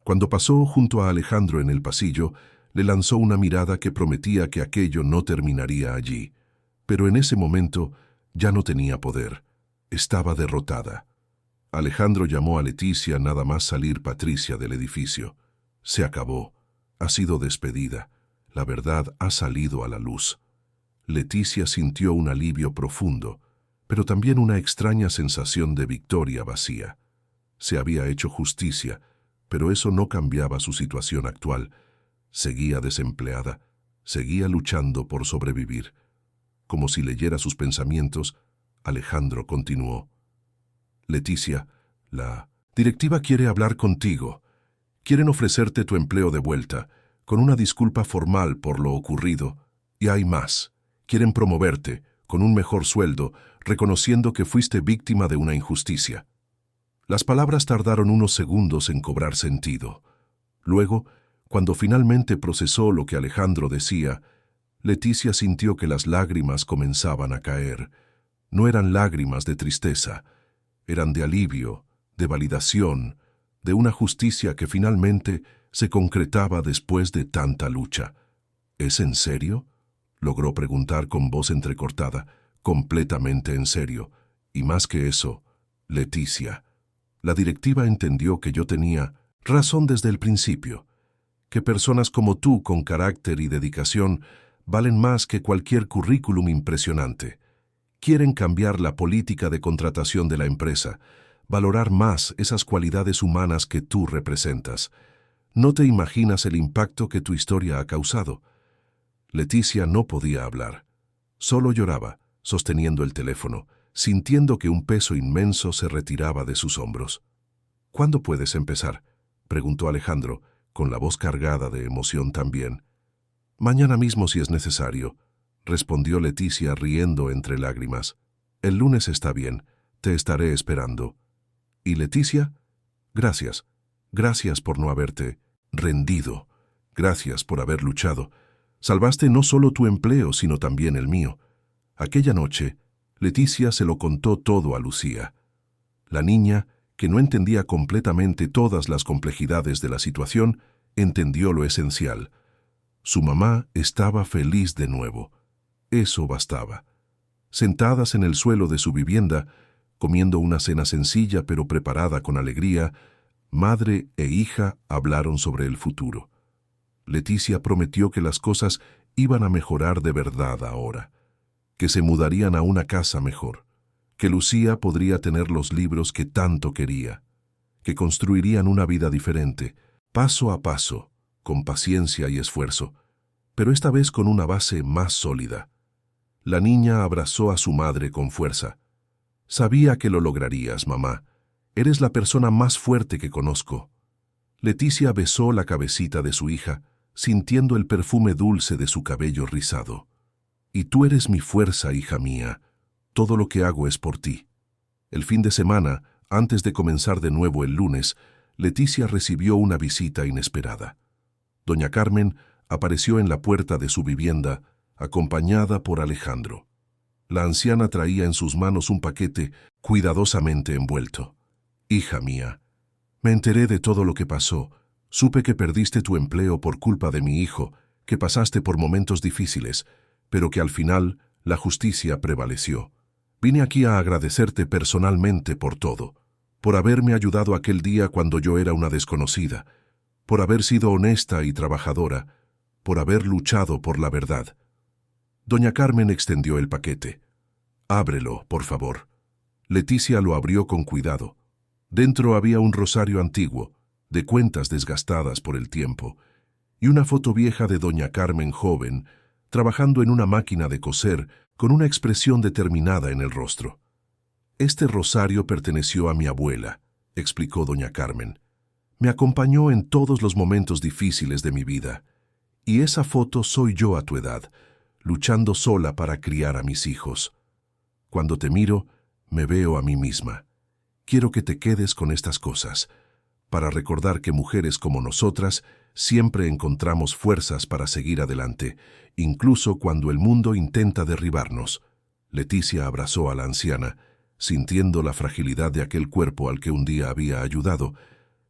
Cuando pasó junto a Alejandro en el pasillo, le lanzó una mirada que prometía que aquello no terminaría allí. Pero en ese momento ya no tenía poder. Estaba derrotada. Alejandro llamó a Leticia nada más salir Patricia del edificio. Se acabó. Ha sido despedida. La verdad ha salido a la luz. Leticia sintió un alivio profundo, pero también una extraña sensación de victoria vacía. Se había hecho justicia, pero eso no cambiaba su situación actual. Seguía desempleada, seguía luchando por sobrevivir. Como si leyera sus pensamientos, Alejandro continuó. Leticia, la directiva quiere hablar contigo. Quieren ofrecerte tu empleo de vuelta, con una disculpa formal por lo ocurrido. Y hay más. Quieren promoverte, con un mejor sueldo, reconociendo que fuiste víctima de una injusticia. Las palabras tardaron unos segundos en cobrar sentido. Luego, cuando finalmente procesó lo que Alejandro decía, Leticia sintió que las lágrimas comenzaban a caer. No eran lágrimas de tristeza, eran de alivio, de validación, de una justicia que finalmente se concretaba después de tanta lucha. ¿Es en serio?, logró preguntar con voz entrecortada. Completamente en serio. Y más que eso, Leticia. La directiva entendió que yo tenía razón desde el principio, que personas como tú con carácter y dedicación valen más que cualquier currículum impresionante. Quieren cambiar la política de contratación de la empresa, valorar más esas cualidades humanas que tú representas. No te imaginas el impacto que tu historia ha causado. Leticia no podía hablar. Solo lloraba, sosteniendo el teléfono, sintiendo que un peso inmenso se retiraba de sus hombros. ¿Cuándo puedes empezar?, preguntó Alejandro, con la voz cargada de emoción también. Mañana mismo si es necesario, respondió Leticia riendo entre lágrimas. El lunes está bien, te estaré esperando. ¿Y Leticia? Gracias. Gracias por no haberte rendido. Gracias por haber luchado. Salvaste no solo tu empleo, sino también el mío. Aquella noche, Leticia se lo contó todo a Lucía. La niña, que no entendía completamente todas las complejidades de la situación, entendió lo esencial. Su mamá estaba feliz de nuevo. Eso bastaba. Sentadas en el suelo de su vivienda, comiendo una cena sencilla pero preparada con alegría, madre e hija hablaron sobre el futuro. Leticia prometió que las cosas iban a mejorar de verdad ahora, que se mudarían a una casa mejor, que Lucía podría tener los libros que tanto quería, que construirían una vida diferente, paso a paso, con paciencia y esfuerzo, pero esta vez con una base más sólida. La niña abrazó a su madre con fuerza. Sabía que lo lograrías, mamá. Eres la persona más fuerte que conozco. Leticia besó la cabecita de su hija, sintiendo el perfume dulce de su cabello rizado. Y tú eres mi fuerza, hija mía. Todo lo que hago es por ti. El fin de semana, antes de comenzar de nuevo el lunes, Leticia recibió una visita inesperada. Doña Carmen apareció en la puerta de su vivienda, acompañada por Alejandro. La anciana traía en sus manos un paquete cuidadosamente envuelto. Hija mía, me enteré de todo lo que pasó. Supe que perdiste tu empleo por culpa de mi hijo, que pasaste por momentos difíciles, pero que al final la justicia prevaleció. Vine aquí a agradecerte personalmente por todo, por haberme ayudado aquel día cuando yo era una desconocida, por haber sido honesta y trabajadora, por haber luchado por la verdad. Doña Carmen extendió el paquete. Ábrelo, por favor. Leticia lo abrió con cuidado. Dentro había un rosario antiguo, de cuentas desgastadas por el tiempo, y una foto vieja de doña Carmen joven, trabajando en una máquina de coser con una expresión determinada en el rostro. Este rosario perteneció a mi abuela, explicó doña Carmen. Me acompañó en todos los momentos difíciles de mi vida, y esa foto soy yo a tu edad, luchando sola para criar a mis hijos. Cuando te miro, me veo a mí misma. Quiero que te quedes con estas cosas, para recordar que mujeres como nosotras siempre encontramos fuerzas para seguir adelante, incluso cuando el mundo intenta derribarnos. Leticia abrazó a la anciana, sintiendo la fragilidad de aquel cuerpo al que un día había ayudado,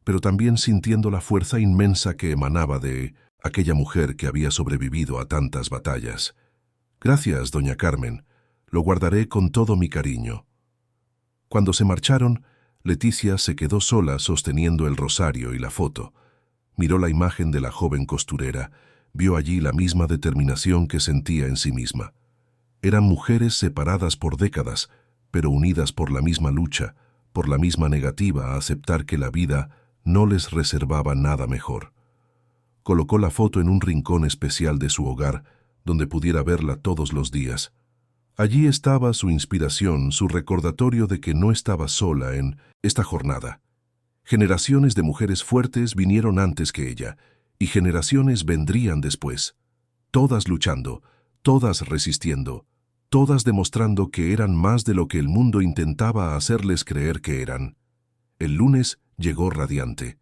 pero también sintiendo la fuerza inmensa que emanaba de aquella mujer que había sobrevivido a tantas batallas. Gracias, doña Carmen. Lo guardaré con todo mi cariño. Cuando se marcharon, Leticia se quedó sola sosteniendo el rosario y la foto. Miró la imagen de la joven costurera, vio allí la misma determinación que sentía en sí misma. Eran mujeres separadas por décadas, pero unidas por la misma lucha, por la misma negativa a aceptar que la vida no les reservaba nada mejor. Colocó la foto en un rincón especial de su hogar, donde pudiera verla todos los días. Allí estaba su inspiración, su recordatorio de que no estaba sola en esta jornada. Generaciones de mujeres fuertes vinieron antes que ella, y generaciones vendrían después. Todas luchando, todas resistiendo, todas demostrando que eran más de lo que el mundo intentaba hacerles creer que eran. El lunes llegó radiante.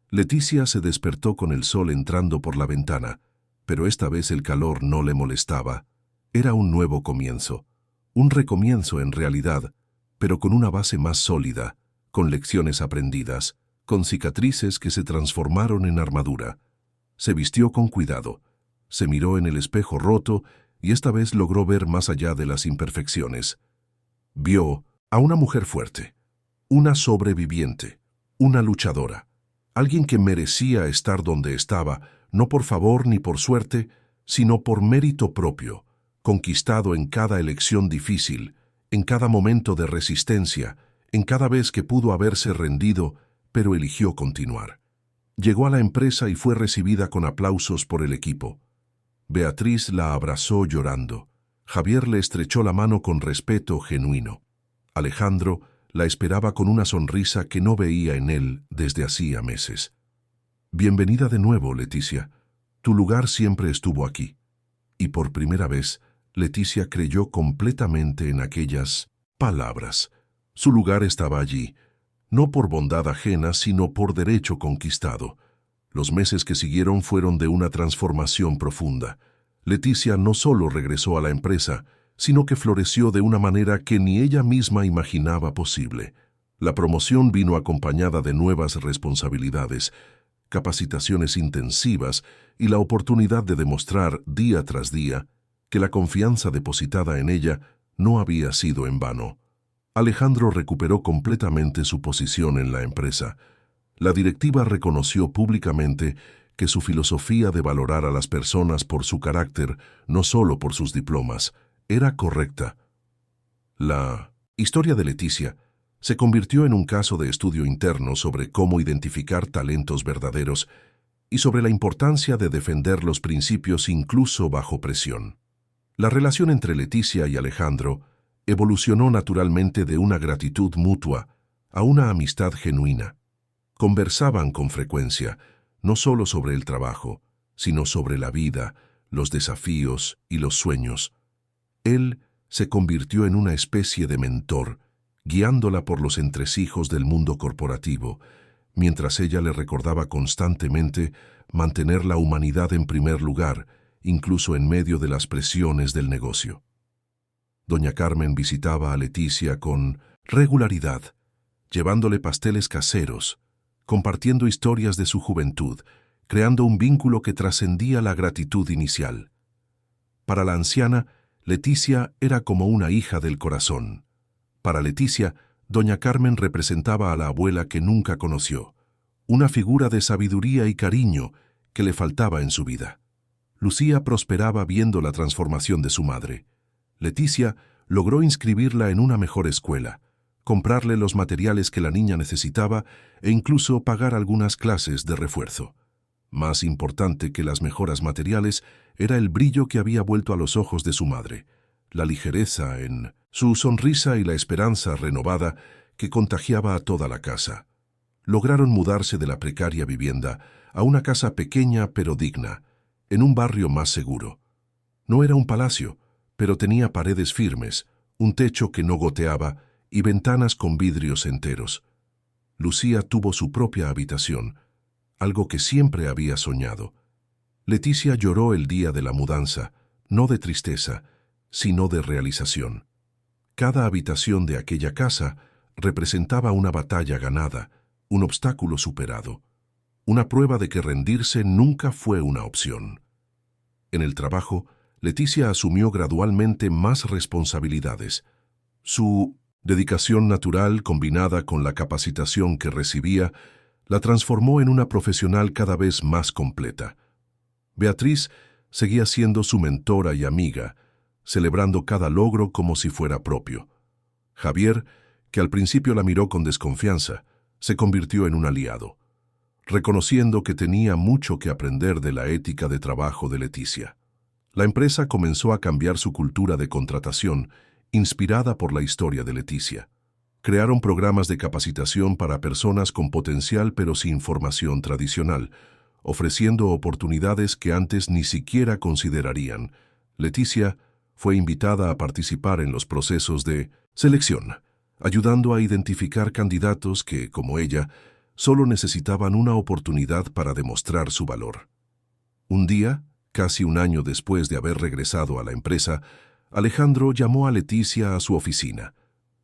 Leticia se despertó con el sol entrando por la ventana, pero esta vez el calor no le molestaba. Era un nuevo comienzo. Un recomienzo en realidad, pero con una base más sólida, con lecciones aprendidas, con cicatrices que se transformaron en armadura. Se vistió con cuidado, se miró en el espejo roto y esta vez logró ver más allá de las imperfecciones. Vio a una mujer fuerte, una sobreviviente, una luchadora, alguien que merecía estar donde estaba, no por favor ni por suerte, sino por mérito propio, conquistado en cada elección difícil, en cada momento de resistencia, en cada vez que pudo haberse rendido, pero eligió continuar. Llegó a la empresa y fue recibida con aplausos por el equipo. Beatriz la abrazó llorando. Javier le estrechó la mano con respeto genuino. Alejandro la esperaba con una sonrisa que no veía en él desde hacía meses. Bienvenida de nuevo, Leticia. Tu lugar siempre estuvo aquí. Y por primera vez, Leticia creyó completamente en aquellas palabras. Su lugar estaba allí, no por bondad ajena, sino por derecho conquistado. Los meses que siguieron fueron de una transformación profunda. Leticia no solo regresó a la empresa, sino que floreció de una manera que ni ella misma imaginaba posible. La promoción vino acompañada de nuevas responsabilidades, capacitaciones intensivas y la oportunidad de demostrar día tras día que la confianza depositada en ella no había sido en vano. Alejandro recuperó completamente su posición en la empresa. La directiva reconoció públicamente que su filosofía de valorar a las personas por su carácter, no solo por sus diplomas, era correcta. La historia de Leticia se convirtió en un caso de estudio interno sobre cómo identificar talentos verdaderos y sobre la importancia de defender los principios incluso bajo presión. La relación entre Leticia y Alejandro evolucionó naturalmente de una gratitud mutua a una amistad genuina. Conversaban con frecuencia, no solo sobre el trabajo, sino sobre la vida, los desafíos y los sueños. Él se convirtió en una especie de mentor, guiándola por los entresijos del mundo corporativo, mientras ella le recordaba constantemente mantener la humanidad en primer lugar, incluso en medio de las presiones del negocio. Doña Carmen visitaba a Leticia con regularidad, llevándole pasteles caseros, compartiendo historias de su juventud, creando un vínculo que trascendía la gratitud inicial. Para la anciana, Leticia era como una hija del corazón. Para Leticia, doña Carmen representaba a la abuela que nunca conoció, una figura de sabiduría y cariño que le faltaba en su vida. Lucía prosperaba viendo la transformación de su madre. Leticia logró inscribirla en una mejor escuela, comprarle los materiales que la niña necesitaba e incluso pagar algunas clases de refuerzo. Más importante que las mejoras materiales era el brillo que había vuelto a los ojos de su madre, la ligereza en su sonrisa y la esperanza renovada que contagiaba a toda la casa. Lograron mudarse de la precaria vivienda a una casa pequeña pero digna, en un barrio más seguro. No era un palacio, pero tenía paredes firmes, un techo que no goteaba y ventanas con vidrios enteros. Lucía tuvo su propia habitación, algo que siempre había soñado. Leticia lloró el día de la mudanza, no de tristeza, sino de realización. Cada habitación de aquella casa representaba una batalla ganada, un obstáculo superado, una prueba de que rendirse nunca fue una opción. En el trabajo, Leticia asumió gradualmente más responsabilidades. Su dedicación natural, combinada con la capacitación que recibía, la transformó en una profesional cada vez más completa. Beatriz seguía siendo su mentora y amiga, celebrando cada logro como si fuera propio. Javier, que al principio la miró con desconfianza, se convirtió en un aliado, reconociendo que tenía mucho que aprender de la ética de trabajo de Leticia. La empresa comenzó a cambiar su cultura de contratación, inspirada por la historia de Leticia. Crearon programas de capacitación para personas con potencial pero sin formación tradicional, ofreciendo oportunidades que antes ni siquiera considerarían. Leticia fue invitada a participar en los procesos de selección, ayudando a identificar candidatos que, como ella, solo necesitaban una oportunidad para demostrar su valor. Un día, casi un año después de haber regresado a la empresa, Alejandro llamó a Leticia a su oficina.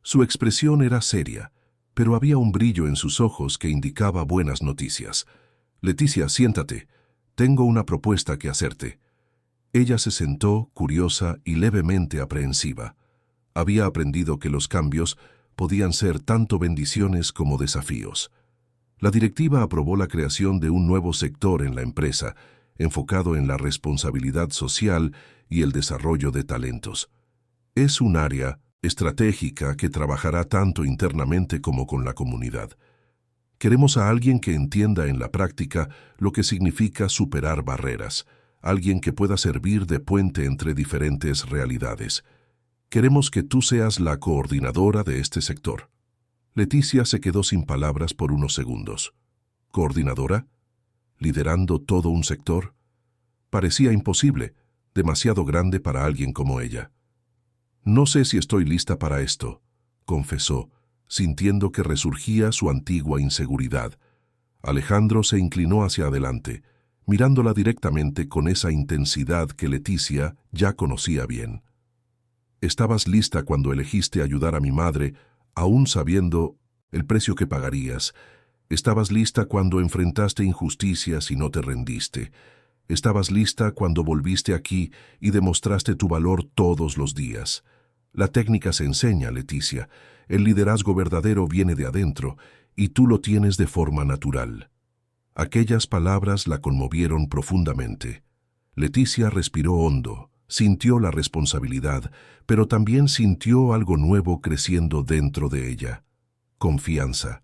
Su expresión era seria, pero había un brillo en sus ojos que indicaba buenas noticias. «Leticia, siéntate. Tengo una propuesta que hacerte». Ella se sentó, curiosa y levemente aprehensiva. Había aprendido que los cambios podían ser tanto bendiciones como desafíos. La directiva aprobó la creación de un nuevo sector en la empresa, enfocado en la responsabilidad social y el desarrollo de talentos. Es un área estratégica que trabajará tanto internamente como con la comunidad. Queremos a alguien que entienda en la práctica lo que significa superar barreras, alguien que pueda servir de puente entre diferentes realidades. Queremos que tú seas la coordinadora de este sector. Leticia se quedó sin palabras por unos segundos. ¿Coordinadora? ¿Liderando todo un sector? Parecía imposible, demasiado grande para alguien como ella. «No sé si estoy lista para esto», confesó, sintiendo que resurgía su antigua inseguridad. Alejandro se inclinó hacia adelante, mirándola directamente con esa intensidad que Leticia ya conocía bien. «Estabas lista cuando elegiste ayudar a mi madre, aún sabiendo el precio que pagarías. Estabas lista cuando enfrentaste injusticias y no te rendiste. Estabas lista cuando volviste aquí y demostraste tu valor todos los días. La técnica se enseña, Leticia. El liderazgo verdadero viene de adentro, y tú lo tienes de forma natural». Aquellas palabras la conmovieron profundamente. Leticia respiró hondo, sintió la responsabilidad, pero también sintió algo nuevo creciendo dentro de ella. Confianza.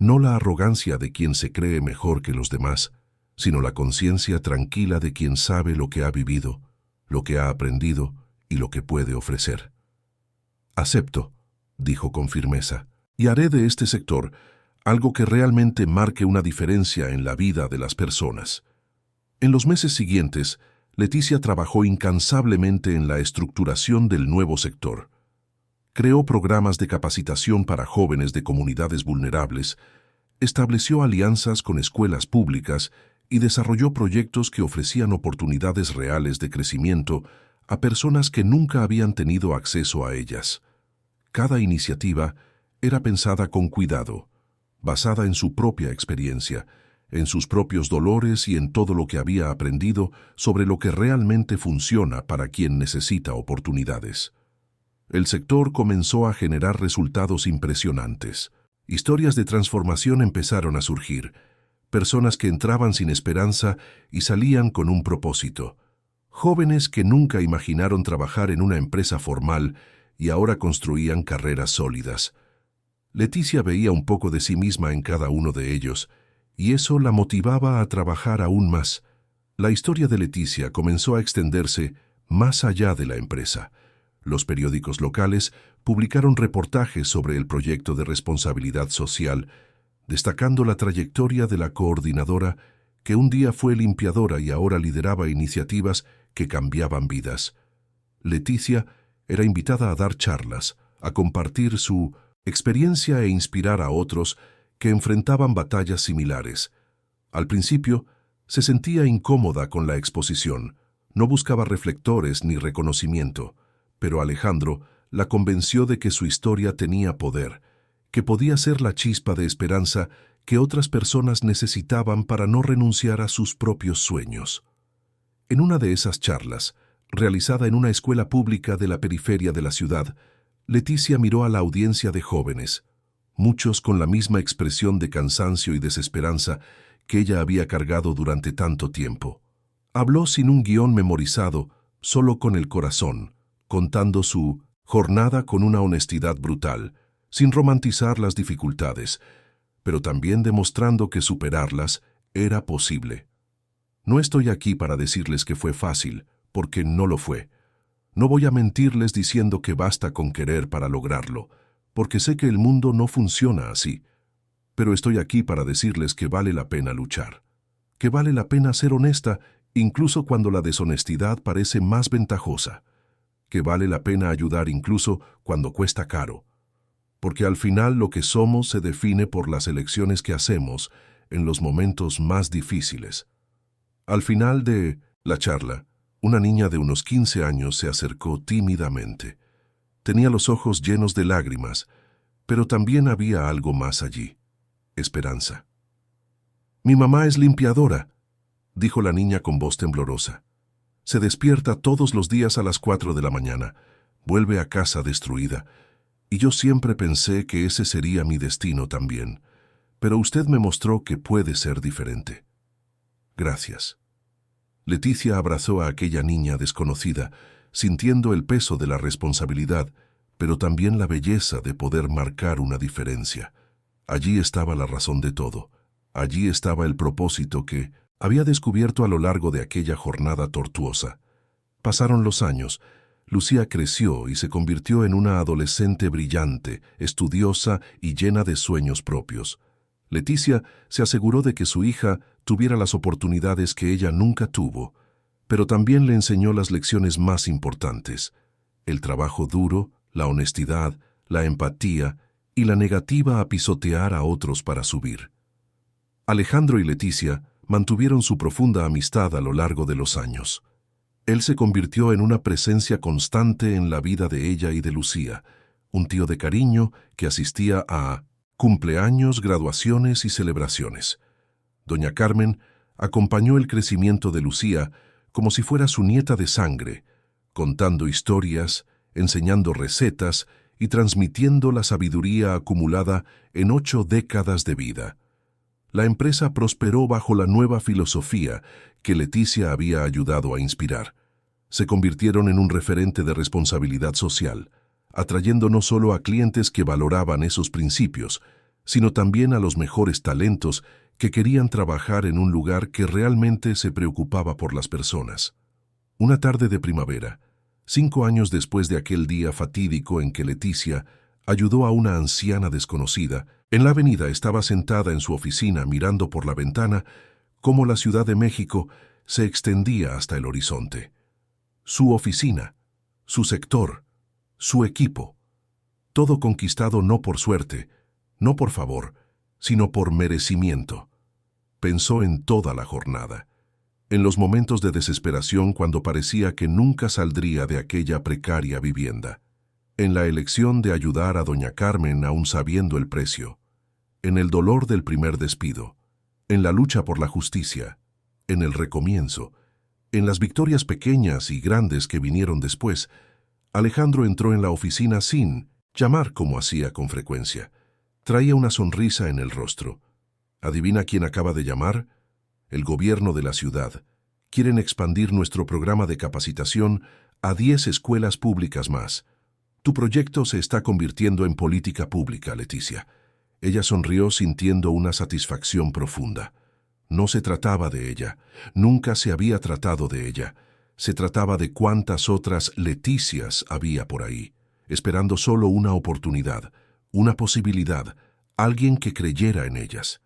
No la arrogancia de quien se cree mejor que los demás, sino la conciencia tranquila de quien sabe lo que ha vivido, lo que ha aprendido y lo que puede ofrecer. «Acepto», dijo con firmeza, «y haré de este sector algo que realmente marque una diferencia en la vida de las personas». En los meses siguientes, Leticia trabajó incansablemente en la estructuración del nuevo sector. Creó programas de capacitación para jóvenes de comunidades vulnerables, estableció alianzas con escuelas públicas y desarrolló proyectos que ofrecían oportunidades reales de crecimiento a personas que nunca habían tenido acceso a ellas. Cada iniciativa era pensada con cuidado, basada en su propia experiencia, en sus propios dolores y en todo lo que había aprendido sobre lo que realmente funciona para quien necesita oportunidades. El sector comenzó a generar resultados impresionantes. Historias de transformación empezaron a surgir, personas que entraban sin esperanza y salían con un propósito. Jóvenes que nunca imaginaron trabajar en una empresa formal y ahora construían carreras sólidas. Leticia veía un poco de sí misma en cada uno de ellos, y eso la motivaba a trabajar aún más. La historia de Leticia comenzó a extenderse más allá de la empresa. Los periódicos locales publicaron reportajes sobre el proyecto de responsabilidad social, destacando la trayectoria de la coordinadora que un día fue limpiadora y ahora lideraba iniciativas que cambiaban vidas. Leticia era invitada a dar charlas, a compartir su experiencia e inspirar a otros que enfrentaban batallas similares. Al principio, se sentía incómoda con la exposición, no buscaba reflectores ni reconocimiento, pero Alejandro la convenció de que su historia tenía poder, que podía ser la chispa de esperanza que otras personas necesitaban para no renunciar a sus propios sueños. En una de esas charlas, realizada en una escuela pública de la periferia de la ciudad, Leticia miró a la audiencia de jóvenes, muchos con la misma expresión de cansancio y desesperanza que ella había cargado durante tanto tiempo. Habló sin un guión memorizado, solo con el corazón, contando su jornada con una honestidad brutal, sin romantizar las dificultades, pero también demostrando que superarlas era posible. No estoy aquí para decirles que fue fácil, porque no lo fue. No voy a mentirles diciendo que basta con querer para lograrlo, porque sé que el mundo no funciona así. Pero estoy aquí para decirles que vale la pena luchar, que vale la pena ser honesta incluso cuando la deshonestidad parece más ventajosa, que vale la pena ayudar incluso cuando cuesta caro. porque al final lo que somos se define por las elecciones que hacemos en los momentos más difíciles. Al final de la charla, una niña de unos 15 años se acercó tímidamente. Tenía los ojos llenos de lágrimas, pero también había algo más allí: esperanza. «Mi mamá es limpiadora», dijo la niña con voz temblorosa. «Se despierta todos los días a las 4 de la mañana, vuelve a casa destruida, y yo siempre pensé que ese sería mi destino también, pero usted me mostró que puede ser diferente. Gracias». Leticia abrazó a aquella niña desconocida, sintiendo el peso de la responsabilidad, pero también la belleza de poder marcar una diferencia. Allí estaba la razón de todo. Allí estaba el propósito que había descubierto a lo largo de aquella jornada tortuosa. Pasaron los años. Lucía creció y se convirtió en una adolescente brillante, estudiosa y llena de sueños propios. Leticia se aseguró de que su hija tuviera las oportunidades que ella nunca tuvo, pero también le enseñó las lecciones más importantes: el trabajo duro, la honestidad, la empatía y la negativa a pisotear a otros para subir. Alejandro y Leticia mantuvieron su profunda amistad a lo largo de los años. Él se convirtió en una presencia constante en la vida de ella y de Lucía, un tío de cariño que asistía a cumpleaños, graduaciones y celebraciones. Doña Carmen acompañó el crecimiento de Lucía como si fuera su nieta de sangre, contando historias, enseñando recetas y transmitiendo la sabiduría acumulada en 8 décadas de vida. La empresa prosperó bajo la nueva filosofía que Leticia había ayudado a inspirar. Se convirtieron en un referente de responsabilidad social, atrayendo no solo a clientes que valoraban esos principios, sino también a los mejores talentos que querían trabajar en un lugar que realmente se preocupaba por las personas. Una tarde de primavera, 5 años después de aquel día fatídico en que Leticia ayudó a una anciana desconocida, en la avenida estaba sentada en su oficina mirando por la ventana cómo la Ciudad de México se extendía hasta el horizonte. Su oficina, su sector, su equipo, todo conquistado no por suerte, no por favor, sino por merecimiento. Pensó en toda la jornada, en los momentos de desesperación cuando parecía que nunca saldría de aquella precaria vivienda, en la elección de ayudar a doña Carmen aún sabiendo el precio, en el dolor del primer despido, en la lucha por la justicia, en el recomienzo, en las victorias pequeñas y grandes que vinieron después. Alejandro entró en la oficina sin llamar como hacía con frecuencia. Traía una sonrisa en el rostro. ¿Adivina quién acaba de llamar? El gobierno de la ciudad. Quieren expandir nuestro programa de capacitación a 10 escuelas públicas más. Tu proyecto se está convirtiendo en política pública, Leticia. Ella sonrió sintiendo una satisfacción profunda. No se trataba de ella, nunca se había tratado de ella. Se trataba de cuántas otras Leticias había por ahí, esperando solo una oportunidad, una posibilidad, alguien que creyera en ellas.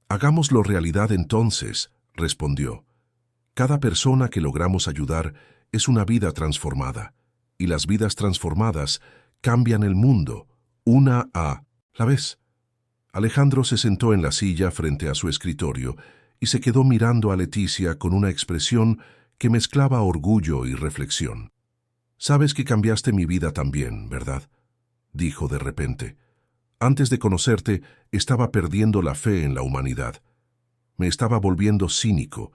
«Hagámoslo realidad entonces», respondió. «Cada persona que logramos ayudar es una vida transformada, y las vidas transformadas cambian el mundo, una a la vez». Alejandro se sentó en la silla frente a su escritorio y se quedó mirando a Leticia con una expresión que mezclaba orgullo y reflexión. «Sabes que cambiaste mi vida también, ¿verdad?», dijo de repente. «Antes de conocerte, estaba perdiendo la fe en la humanidad. Me estaba volviendo cínico,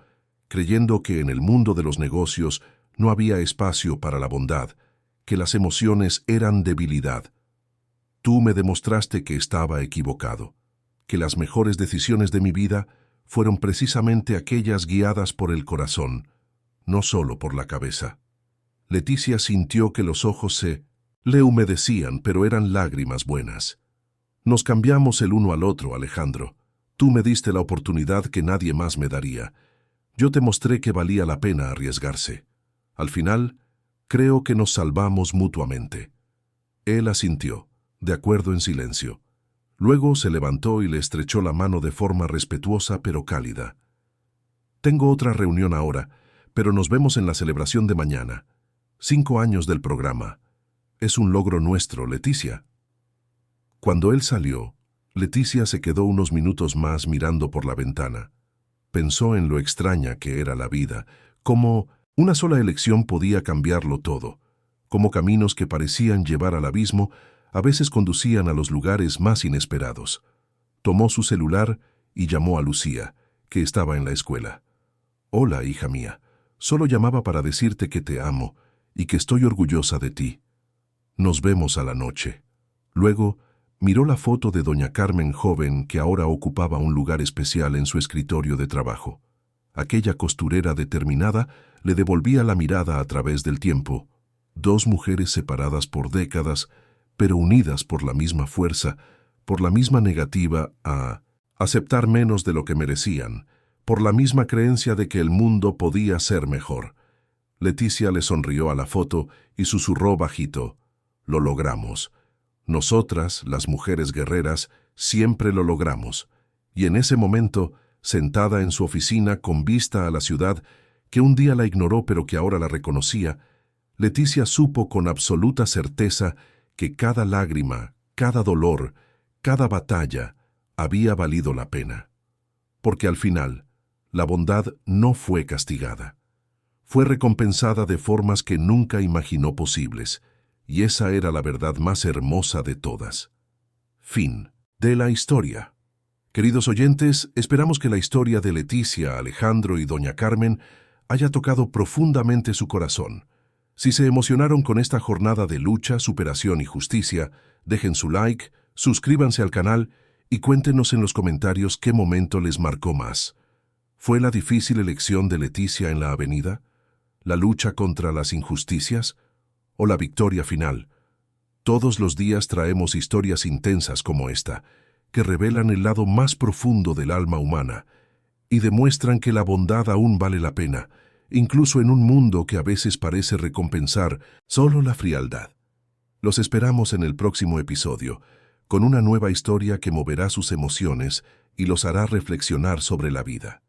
creyendo que en el mundo de los negocios no había espacio para la bondad, que las emociones eran debilidad. Tú me demostraste que estaba equivocado, que las mejores decisiones de mi vida fueron precisamente aquellas guiadas por el corazón, no solo por la cabeza». Leticia sintió que los ojos se le humedecían, pero eran lágrimas buenas. «Nos cambiamos el uno al otro, Alejandro. Tú me diste la oportunidad que nadie más me daría. Yo te mostré que valía la pena arriesgarse. Al final, creo que nos salvamos mutuamente». Él asintió, de acuerdo en silencio. Luego se levantó y le estrechó la mano de forma respetuosa pero cálida. «Tengo otra reunión ahora, pero nos vemos en la celebración de mañana. 5 años del programa. Es un logro nuestro, Leticia». Cuando él salió, Leticia se quedó unos minutos más mirando por la ventana. Pensó en lo extraña que era la vida, cómo una sola elección podía cambiarlo todo, cómo caminos que parecían llevar al abismo a veces conducían a los lugares más inesperados. Tomó su celular y llamó a Lucía, que estaba en la escuela. «Hola, hija mía. Solo llamaba para decirte que te amo y que estoy orgullosa de ti. Nos vemos a la noche». Luego, miró la foto de doña Carmen joven que ahora ocupaba un lugar especial en su escritorio de trabajo. Aquella costurera determinada le devolvía la mirada a través del tiempo. Dos mujeres separadas por décadas, pero unidas por la misma fuerza, por la misma negativa a aceptar menos de lo que merecían, por la misma creencia de que el mundo podía ser mejor. Leticia le sonrió a la foto y susurró bajito: «Lo logramos. Nosotras, las mujeres guerreras, siempre lo logramos». Y en ese momento, sentada en su oficina con vista a la ciudad, que un día la ignoró pero que ahora la reconocía, Leticia supo con absoluta certeza que cada lágrima, cada dolor, cada batalla había valido la pena. Porque al final, la bondad no fue castigada. Fue recompensada de formas que nunca imaginó posibles, y esa era la verdad más hermosa de todas. Fin de la historia. Queridos oyentes, esperamos que la historia de Leticia, Alejandro y doña Carmen haya tocado profundamente su corazón. Si se emocionaron con esta jornada de lucha, superación y justicia, dejen su like, suscríbanse al canal y cuéntenos en los comentarios qué momento les marcó más. ¿Fue la difícil elección de Leticia en la avenida? ¿La lucha contra las injusticias? ¿O la victoria final? Todos los días traemos historias intensas como esta, que revelan el lado más profundo del alma humana y demuestran que la bondad aún vale la pena, incluso en un mundo que a veces parece recompensar solo la frialdad. Los esperamos en el próximo episodio, con una nueva historia que moverá sus emociones y los hará reflexionar sobre la vida.